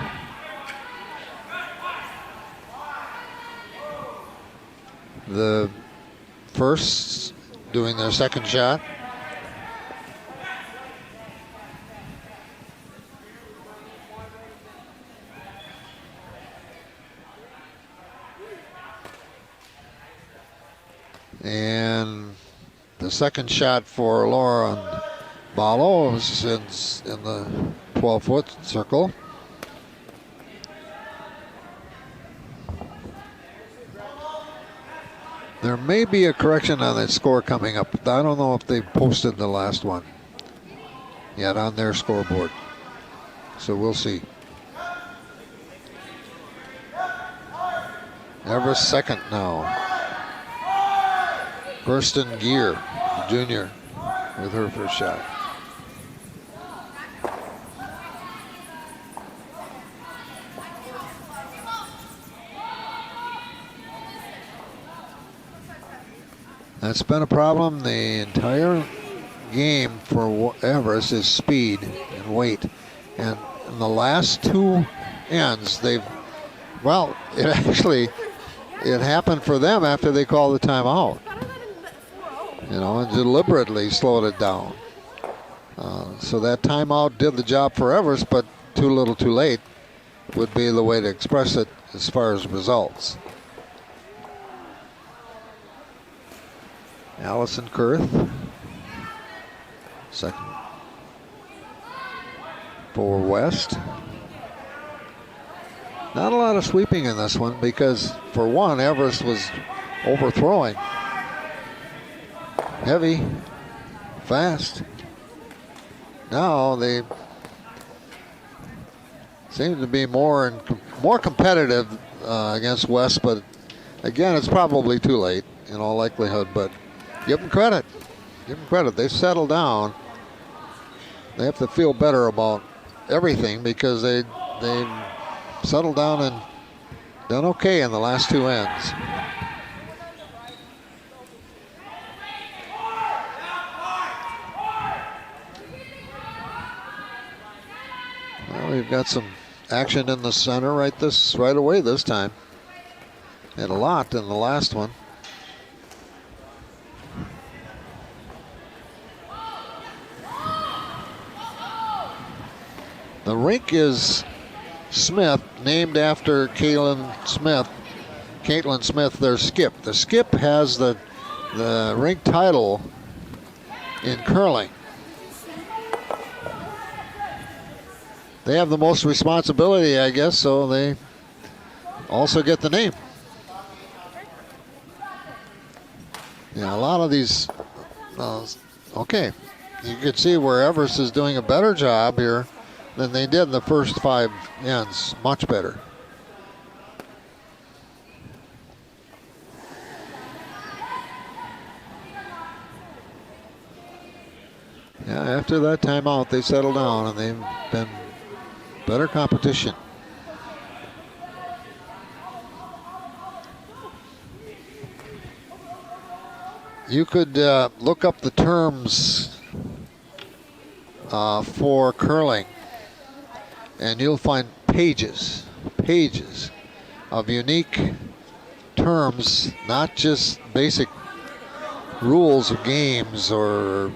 firsts doing their second shot. And the second shot for Laura and Balo is in the 12-foot circle. There may be a correction on that score coming up. I don't know if they posted the last one yet on their scoreboard. So we'll see. Everest second now. Kirsten Gear, junior, with her first shot. That's been a problem the entire game for Everest is speed and weight. And in the last 2 ends, it happened for them after they called the timeout. And deliberately slowed it down. So that timeout did the job for Everest, but too little too late would be the way to express it as far as results. Allison Kurth, second for West. Not a lot of sweeping in this one because, for one, Everest was overthrowing. Heavy, fast. Now they seem to be more competitive against West, but again, it's probably too late in all likelihood. But give them credit. Give them credit. They've settled down. They have to feel better about everything because they've settled down and done okay in the last 2 ends. Well, we've got some action in the center right away this time. And a lot in the last one. The rink is Smith, named after Caitlin Smith, their skip. The skip has the rink title in curling. They have the most responsibility, I guess, so they also get the name. Yeah, a lot of these, okay. You can see where Everest is doing a better job here than they did in the first 5 ends. Much better. Yeah, after that timeout, they settled down and they've been better competition. you could look up the terms for curling, and you'll find pages of unique terms, not just basic rules of games or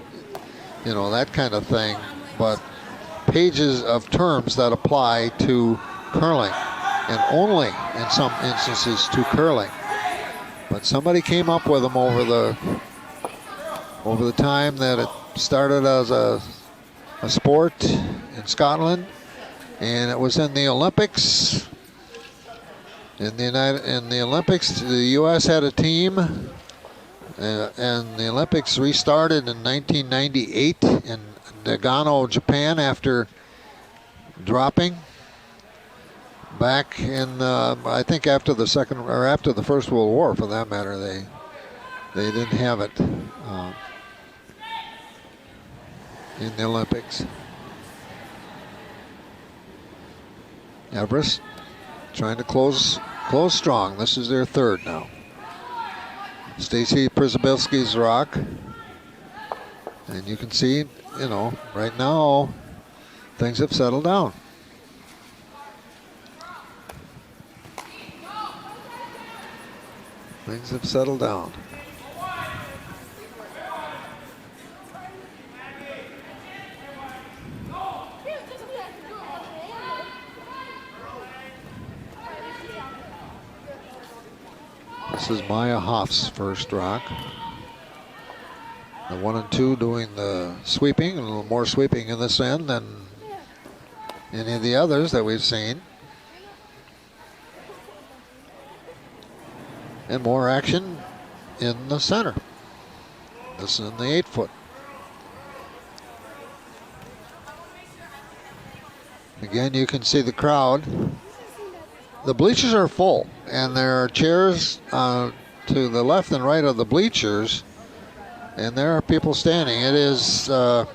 that kind of thing, but pages of terms that apply to curling, and only in some instances to curling. But somebody came up with them over the time that it started as a sport in Scotland, and it was in the Olympics. In the Olympics, the U.S. had a team, and the Olympics restarted in 1998 in Nagano, Japan, after dropping back in I think after the First World War, for that matter. They didn't have it in the Olympics. Everest trying to close strong. This is their third now. Stacy Przybyłski's rock, and you can see, right now things have settled down. Things have settled down. This is Maya Hoff's first rock. The 1 and 2 doing the sweeping, a little more sweeping in this end than any of the others that we've seen. And more action in the center. This is in the 8-foot. Again, you can see the crowd. The bleachers are full, and there are chairs to the left and right of the bleachers, and there are people standing. It is a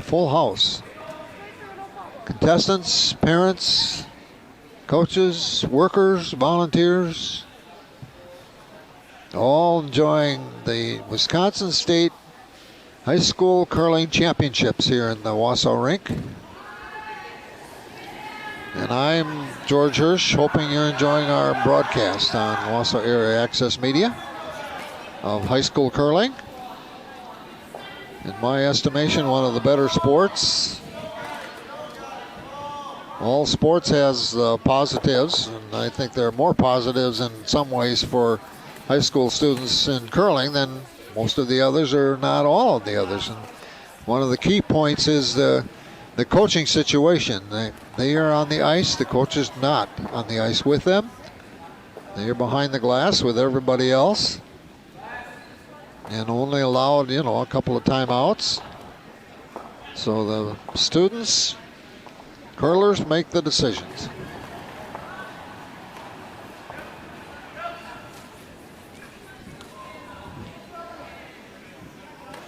full house. Contestants, parents, coaches, workers, volunteers, all enjoying the Wisconsin State High School Curling Championships here in the Wausau rink. And I'm George Hirsch, hoping you're enjoying our broadcast on Wausau Area Access Media of high school curling. In my estimation, one of the better sports. All sports has positives, and I think there are more positives in some ways for high school students in curling than most of the others, or not all of the others. And one of the key points is the coaching situation. They are on the ice, the coach is not on the ice with them. They are behind the glass with everybody else, and only allowed, a couple of timeouts. So the students, curlers, make the decisions.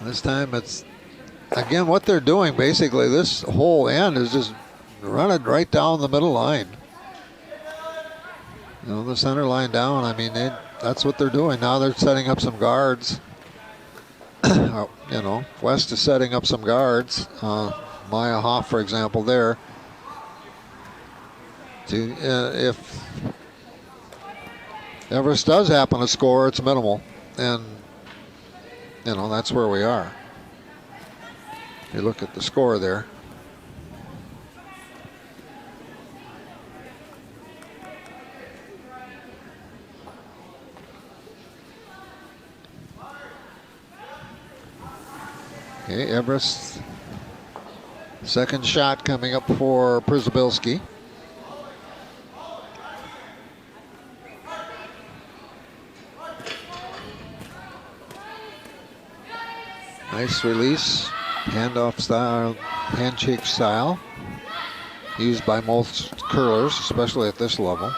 This time it's, again, what they're doing, basically, this whole end is just running right down the middle line. The center line down, I mean, that's what they're doing. Now they're setting up some guards. West is setting up some guards. Maya Hoff, for example, there. If Everest does happen to score, it's minimal. And, that's where we are. You look at the score there. Okay, Everest. Second shot coming up for Przybyłski. Nice release. Handoff style, handshake style, used by most curlers, especially at this level.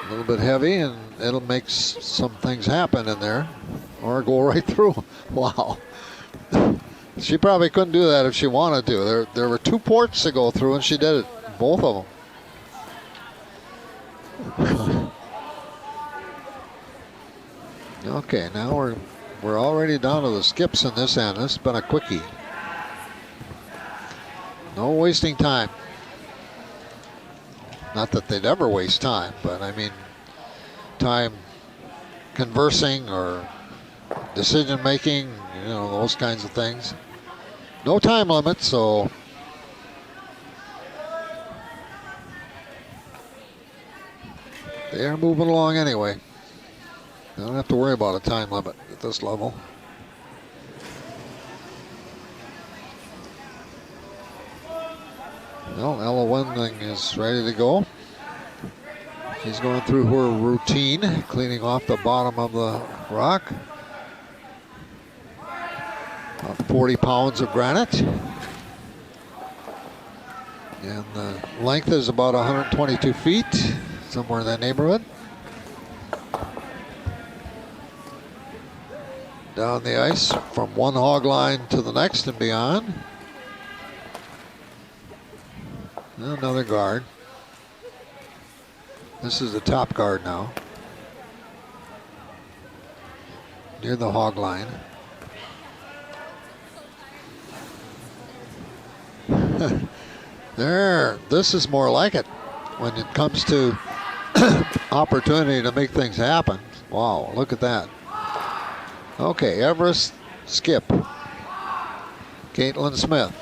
A little bit heavy, and it'll make some things happen in there, or go right through. Wow. She probably couldn't do that if she wanted to. There were 2 ports to go through, and she did it, both of them. Okay, now we're already down to the skips in this end. This has been a quickie. No wasting time. Not that they'd ever waste time, but I mean time conversing or decision making, you know, those kinds of things. No time limit, so they are moving along anyway. They don't have to worry about a time limit at this level. Well, Ella Wendling is ready to go. She's going through her routine, cleaning off the bottom of the rock. About 40 pounds of granite. And the length is about 122 feet, somewhere in that neighborhood. Down the ice from one hog line to the next and beyond. Another guard. This is the top guard now. Near the hog line. There, this is more like it when it comes to opportunity to make things happen. Wow, look at that. Okay, Everest skip. Caitlin Smith.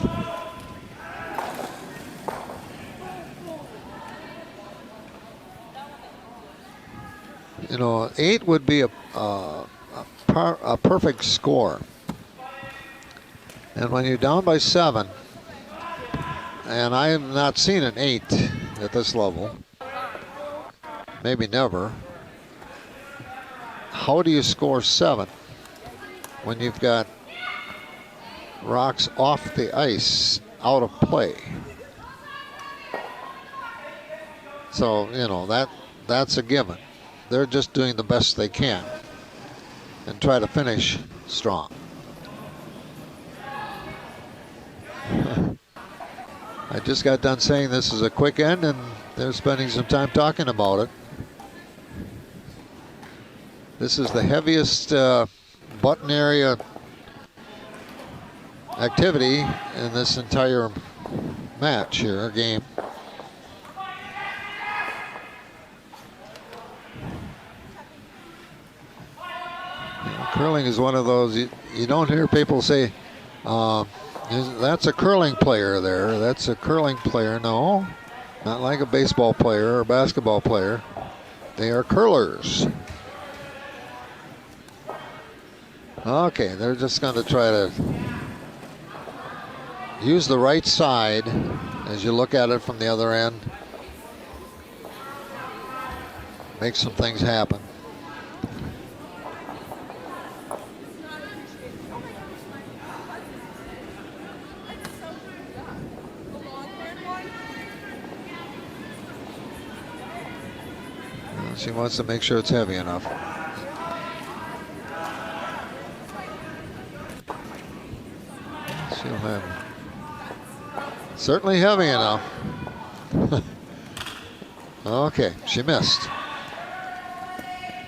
You know, 8 would be a perfect score. And when you're down by 7, and I have not seen an 8 at this level, maybe never. How do you score 7 when you've got rocks off the ice, out of play? So, you know, that's a given. They're just doing the best they can and try to finish strong. I just got done saying this is a quick end, and they're spending some time talking about it. This is the heaviest button area activity in this entire match here, game. You know, curling is one of those, you don't hear people say, that's a curling player there. That's a curling player. No, not like a baseball player or a basketball player. They are curlers. Okay, they're just going to try to use the right side as you look at it from the other end. Make some things happen. She wants to make sure it's heavy enough. She'll have certainly heavy enough. Okay, she missed.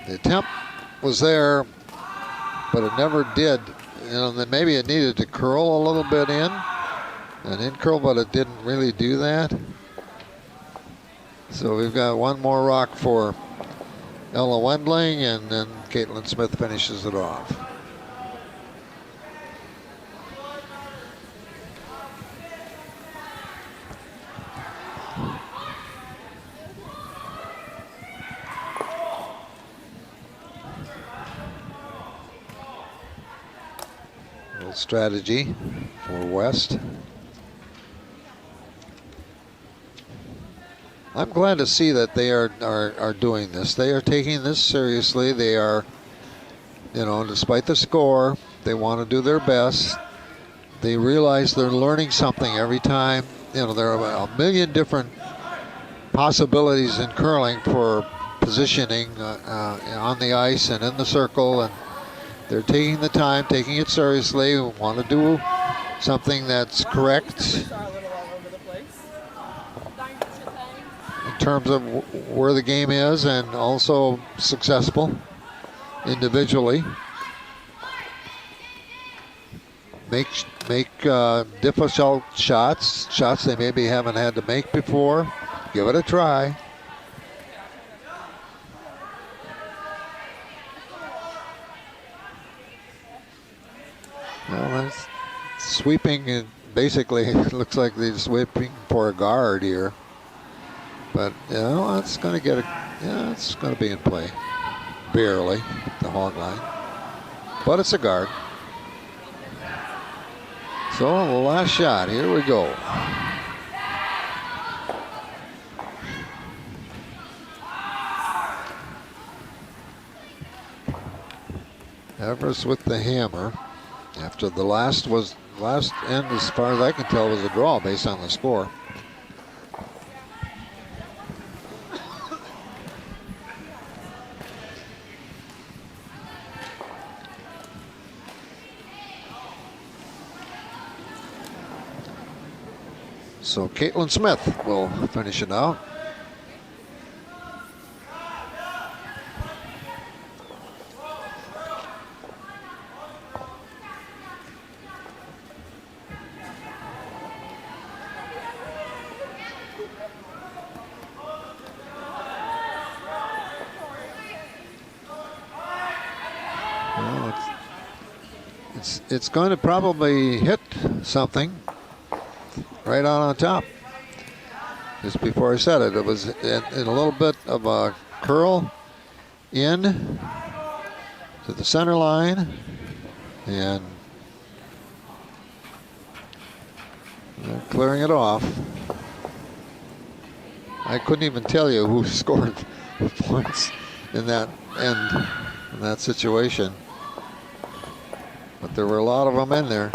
The attempt was there, but it never did. You know, then maybe it needed to curl a little bit in, and in curl, but it didn't really do that. So we've got one more rock for Ella Wendling, and then Caitlin Smith finishes it off. A little strategy for West. I'm glad to see that they are doing this. They are taking this seriously. They are, you know, despite the score, they want to do their best. They realize they're learning something every time. You know, there are a million different possibilities in curling for positioning on the ice and in the circle, and they're taking the time, taking it seriously, want to do something that's correct in terms of where the game is, and also successful. individually. Make difficult shots they maybe haven't had to make before. Give it a try. Well, that's sweeping, and basically it looks like they're sweeping for a guard here. But you know, it's going to get it's going to be in play, barely, the hog line. But it's a guard. So the last shot, here we go. Everest with the hammer. After the last end, as far as I can tell, was a draw based on the score. So Caitlin Smith will finish it out. Well, it's going to probably hit something right on top. Just before I said it, it was in a little bit of a curl in to the center line, and they're clearing it off. I couldn't even tell you who scored the points in that end, in that situation, but there were a lot of them in there.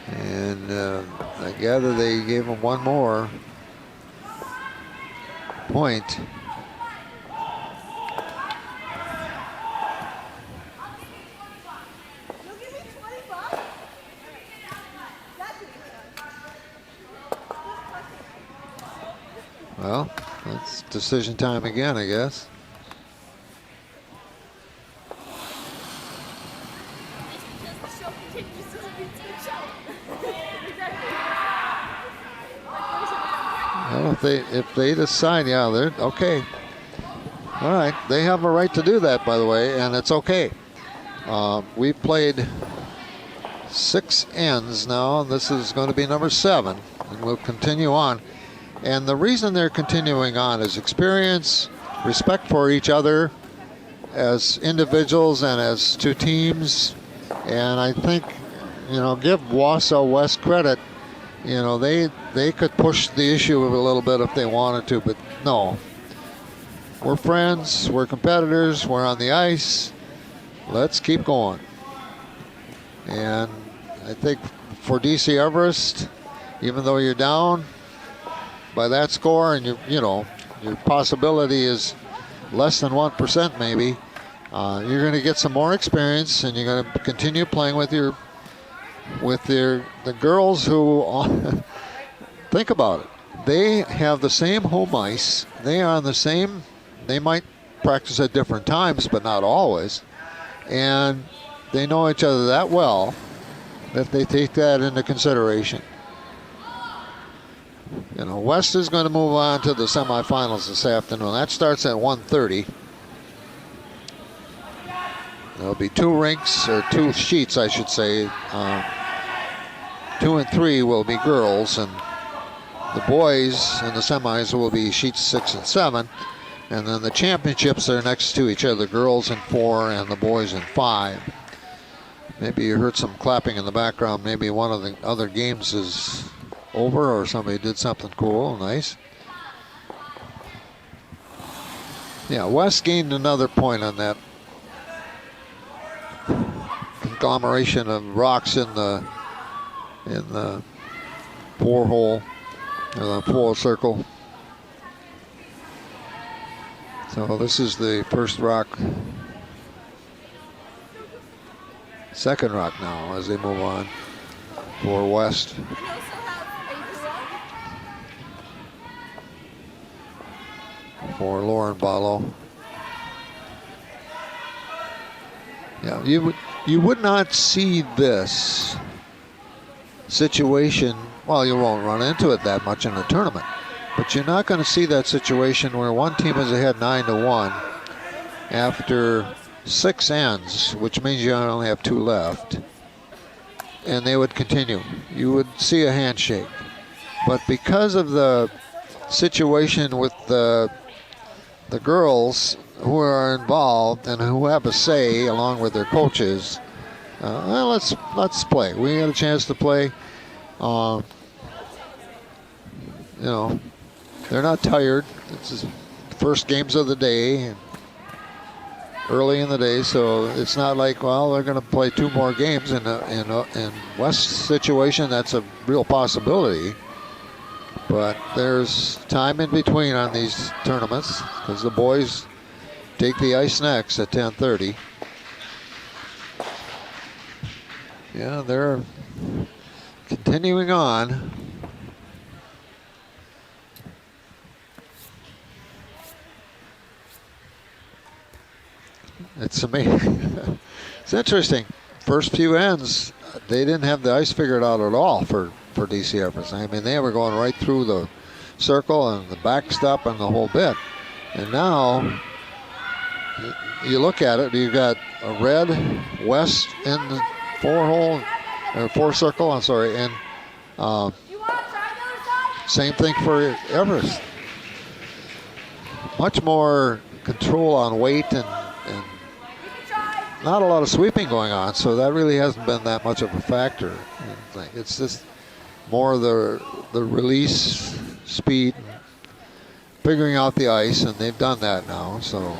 And I gather they gave him one more point. Well, that's decision time again, I guess. Well, if they decide, yeah, they're okay. All right, they have a right to do that, by the way, and it's okay. We've played 6 ends now, and this is going to be number 7, and we'll continue on. And the reason they're continuing on is experience, respect for each other as individuals and as two teams. And I think, you know, give Wausau West credit. You know, they could push the issue a little bit if they wanted to, but no. We're friends, we're competitors, we're on the ice. Let's keep going. And I think for DC Everest, even though you're down by that score, and you know your possibility is less than 1% maybe, you're going to get some more experience, and you're going to continue playing with the girls who think about it. They have the same home ice. They are on the same. They might practice at different times, but not always. And they know each other that well that they take that into consideration. You know, West is going to move on to the semifinals this afternoon. That starts at 1:30. There'll be 2 rinks, or 2 sheets, I should say. 2 and 3 will be girls, and the boys in the semis will be sheets 6 and 7. And then the championships are next to each other, girls in 4 and the boys in 5. Maybe you heard some clapping in the background. Maybe one of the other games is over, or somebody did something cool, nice. Yeah, West gained another point on that conglomeration of rocks in the 4-hole, or the 4 circle. So this is the first rock, second rock now as they move on for West. for Lauren Barlow. Yeah, you would not see this situation. Well, you won't run into it that much in a tournament, but you're not going to see that situation where one team is ahead 9-1 after 6 ends, which means you only have 2 left, and they would continue. You would see a handshake, but because of the situation with the girls who are involved and who have a say along with their coaches, well, let's play. We got a chance to play. You know, they're not tired. It's the first games of the day, and early in the day, so it's not like, well, they're going to play 2 more games. In West's situation, that's a real possibility. But there's time in between on these tournaments because the boys take the ice next at 10:30. Yeah, they're continuing on. It's amazing. It's interesting. First few ends, they didn't have the ice figured out at all for DC Everest. I mean, they were going right through the circle and the backstop and the whole bit. And now, you look at it, you've got a red West in the 4-hole, or 4-circle, I'm sorry, and same thing for Everest. Much more control on weight and not a lot of sweeping going on, so that really hasn't been that much of a factor. It's just more the release speed, figuring out the ice, and they've done that now. So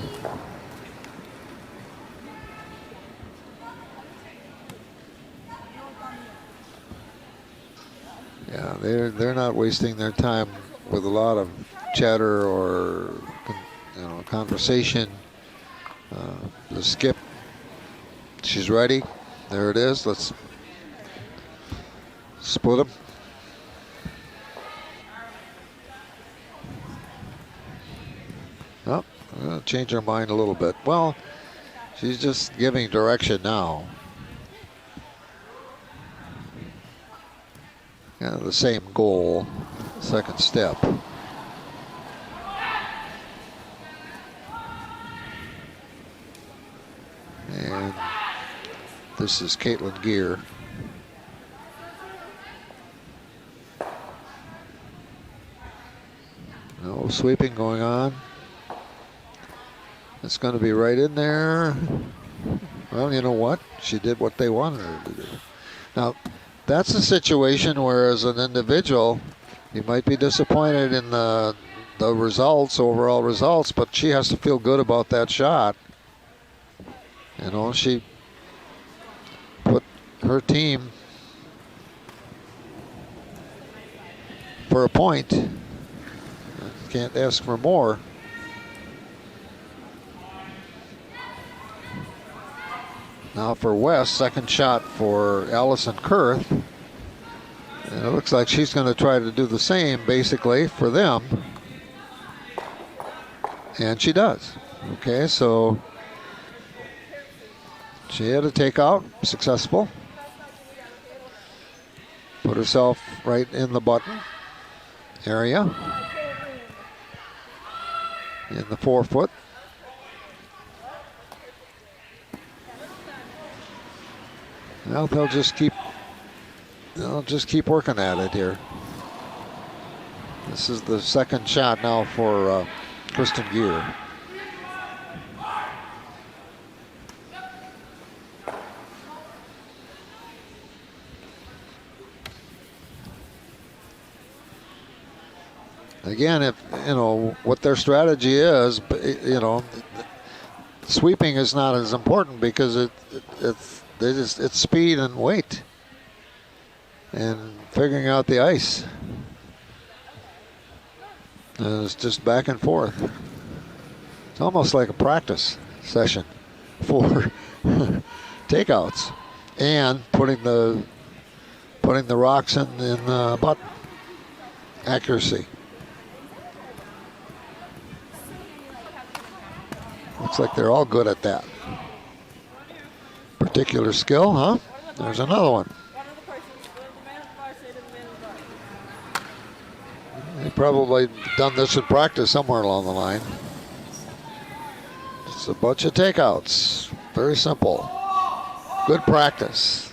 yeah, they're not wasting their time with a lot of chatter or conversation. The skip, she's ready. There it is. Let's split them. Oh, I'm going to change her mind a little bit. Well, she's just giving direction now. Yeah, the same goal, second step. And this is Caitlin Gear. No sweeping going on. It's going to be right in there. Well, you know what? She did what they wanted her to do. Now, that's a situation where, as an individual, you might be disappointed in the results, overall results, but she has to feel good about that shot. You know, she put her team for a point. Can't ask for more. Now for West, second shot for Allison Kurth. And it looks like she's going to try to do the same, basically, for them. And she does. Okay, so she had a takeout, successful. Put herself right in the button area. In the 4-foot. Well, they'll just keep working at it here. This is the second shot now for Kristen Gear. Again, if you know what their strategy is, you know, sweeping is not as important because it's speed and weight and figuring out the ice. And it's just back and forth. It's almost like a practice session for takeouts and putting the rocks in the button. Accuracy. Looks like they're all good at that particular skill, huh? There's another one. They probably done this in practice somewhere along the line. It's a bunch of takeouts. Very simple. Good practice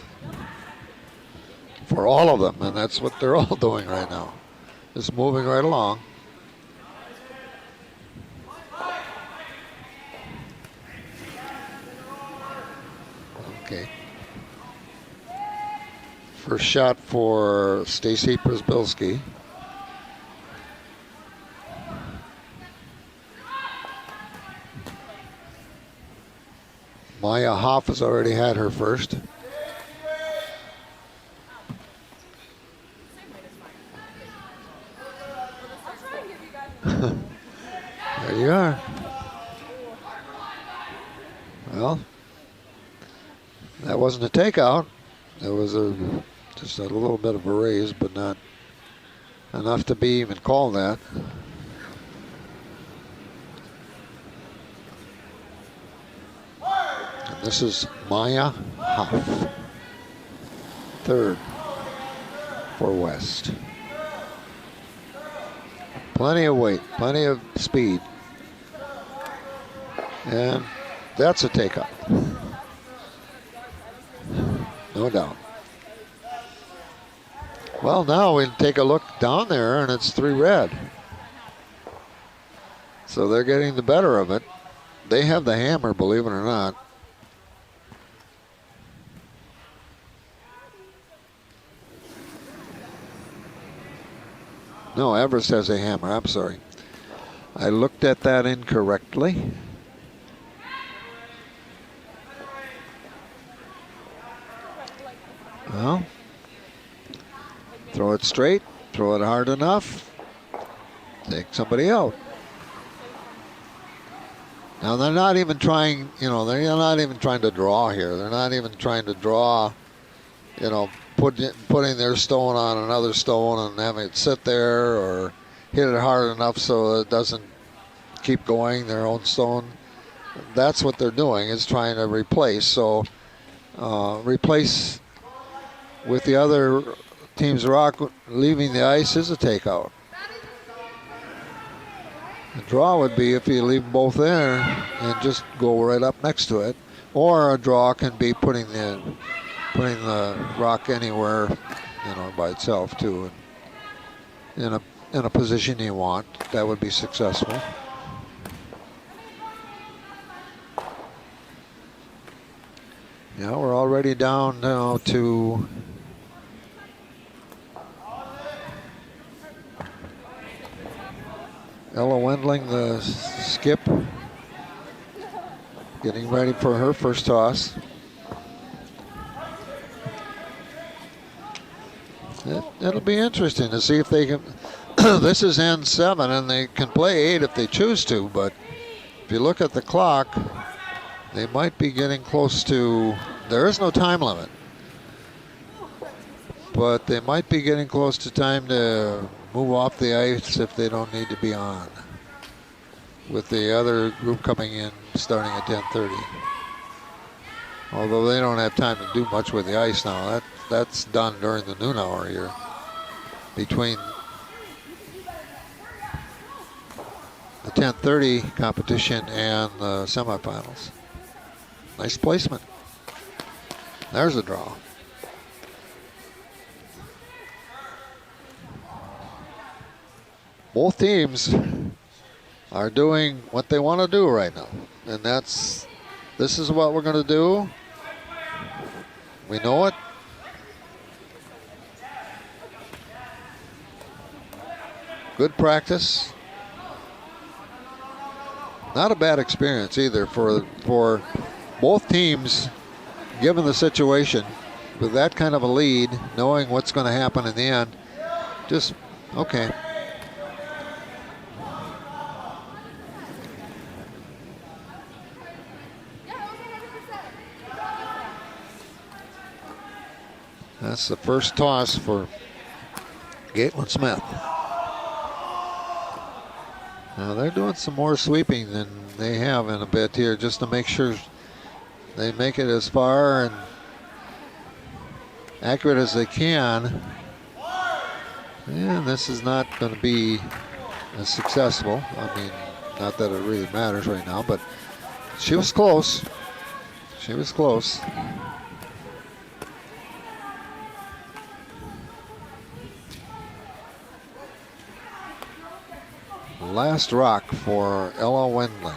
for all of them, and that's what they're all doing right now. Just moving right along. Okay. First shot for Stacy Przbilski. Maya Hoff has already had her first. There you are. Well, that wasn't a takeout. It was just a little bit of a raise, but not enough to be even called that. And this is Maya Hoff, third for West. Plenty of weight, plenty of speed. And that's a takeout. No doubt. Well, now we take a look down there, and it's 3 red. So they're getting the better of it. They have the hammer, believe it or not. No, Everest has a hammer. I'm sorry. I looked at that incorrectly. Well, throw it straight, throw it hard enough, take somebody out. Now they're not even trying, they're not even trying to draw here. They're not even trying to draw, putting their stone on another stone and having it sit there, or hit it hard enough so it doesn't keep going, their own stone. That's what they're doing, is trying to replace. So replace with the other team's rock leaving the ice is a takeout. The draw would be if you leave both there and just go right up next to it. Or a draw can be putting the rock anywhere, by itself too, in a position you want. That would be successful. Yeah, we're already down now to Ella Wendling, the skip, getting ready for her first toss. It'll be interesting to see if they can. This is N7, and they can play 8 if they choose to, but if you look at the clock, they might be getting close to. There is no time limit, but they might be getting close to time to move off the ice if they don't need to be on, with the other group coming in starting at 10:30. Although they don't have time to do much with the ice now. That's done during the noon hour here, between the 10:30 competition and the semifinals. Nice placement. There's a draw. Both teams are doing what they want to do right now. And this is what we're going to do. We know it. Good practice. Not a bad experience either for both teams, given the situation, with that kind of a lead, knowing what's going to happen in the end. Just, okay. That's the first toss for Caitlin Smith. Now they're doing some more sweeping than they have in a bit here, just to make sure they make it as far and accurate as they can. And this is not going to be as successful. I mean, not that it really matters right now, but she was close. She was close. Last rock for Ella Wendling.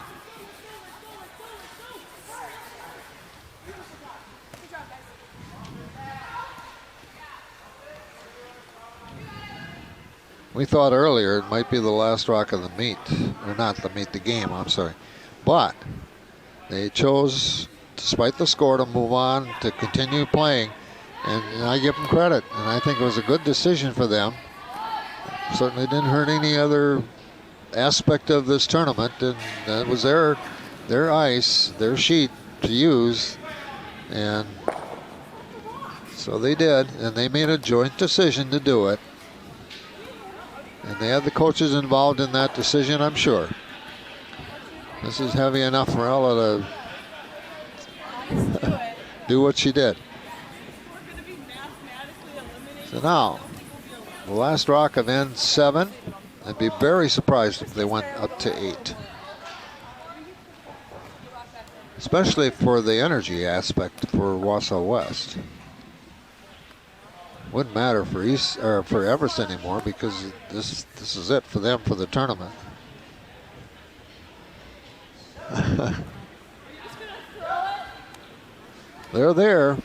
We thought earlier it might be the last rock of the meet, or not the meet, the game, I'm sorry. But they chose, despite the score, to move on, to continue playing, and I give them credit. And I think it was a good decision for them. Certainly didn't hurt any other aspect of this tournament, and that was their ice, their sheet to use, and so they did, and they made a joint decision to do it. And they had the coaches involved in that decision, I'm sure. This is heavy enough for Ella to do what she did. So now, the last rock of N7. I'd be very surprised if they went up to 8. Especially for the energy aspect for Wausau West. Wouldn't matter for East or for Everest anymore, because this is it for them for the tournament. They're there.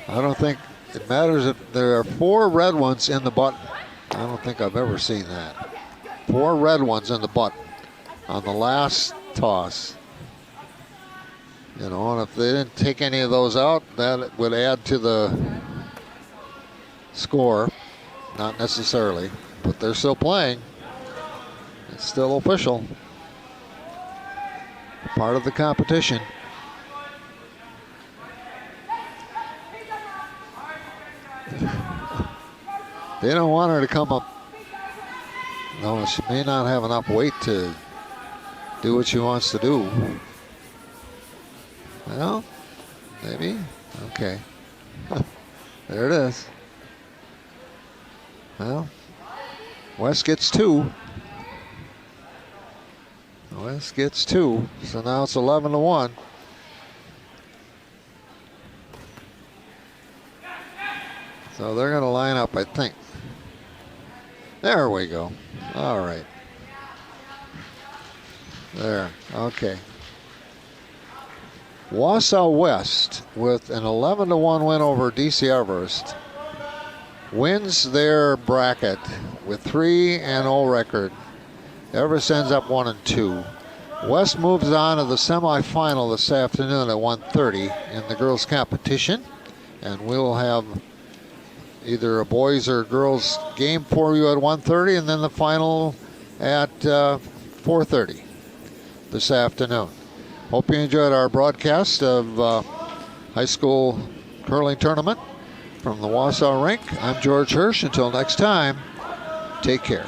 I don't think it matters if there are 4 red ones in the button. I don't think I've ever seen that. 4 red ones in the button on the last toss. You know, and if they didn't take any of those out, that would add to the score. Not necessarily, but they're still playing. It's still official. Part of the competition. They don't want her to come up. No, she may not have enough weight to do what she wants to do. Well, maybe. Okay. There it is. Well, West gets 2. West gets 2. So now it's 11-1. So they're going to line up, I think. There we go. All right. There. Okay. Wausau West, with an 11-1 win over DC Everest, wins their bracket with 3-0 record. Everest ends up 1-2. West moves on to the semifinal this afternoon at 1:30 in the girls' competition, and we'll have either a boys or girls game for you at 1:30, and then the final at 4:30 this afternoon. Hope you enjoyed our broadcast of high school curling tournament from the Wausau rink. I'm George Hirsch. Until next time, take care.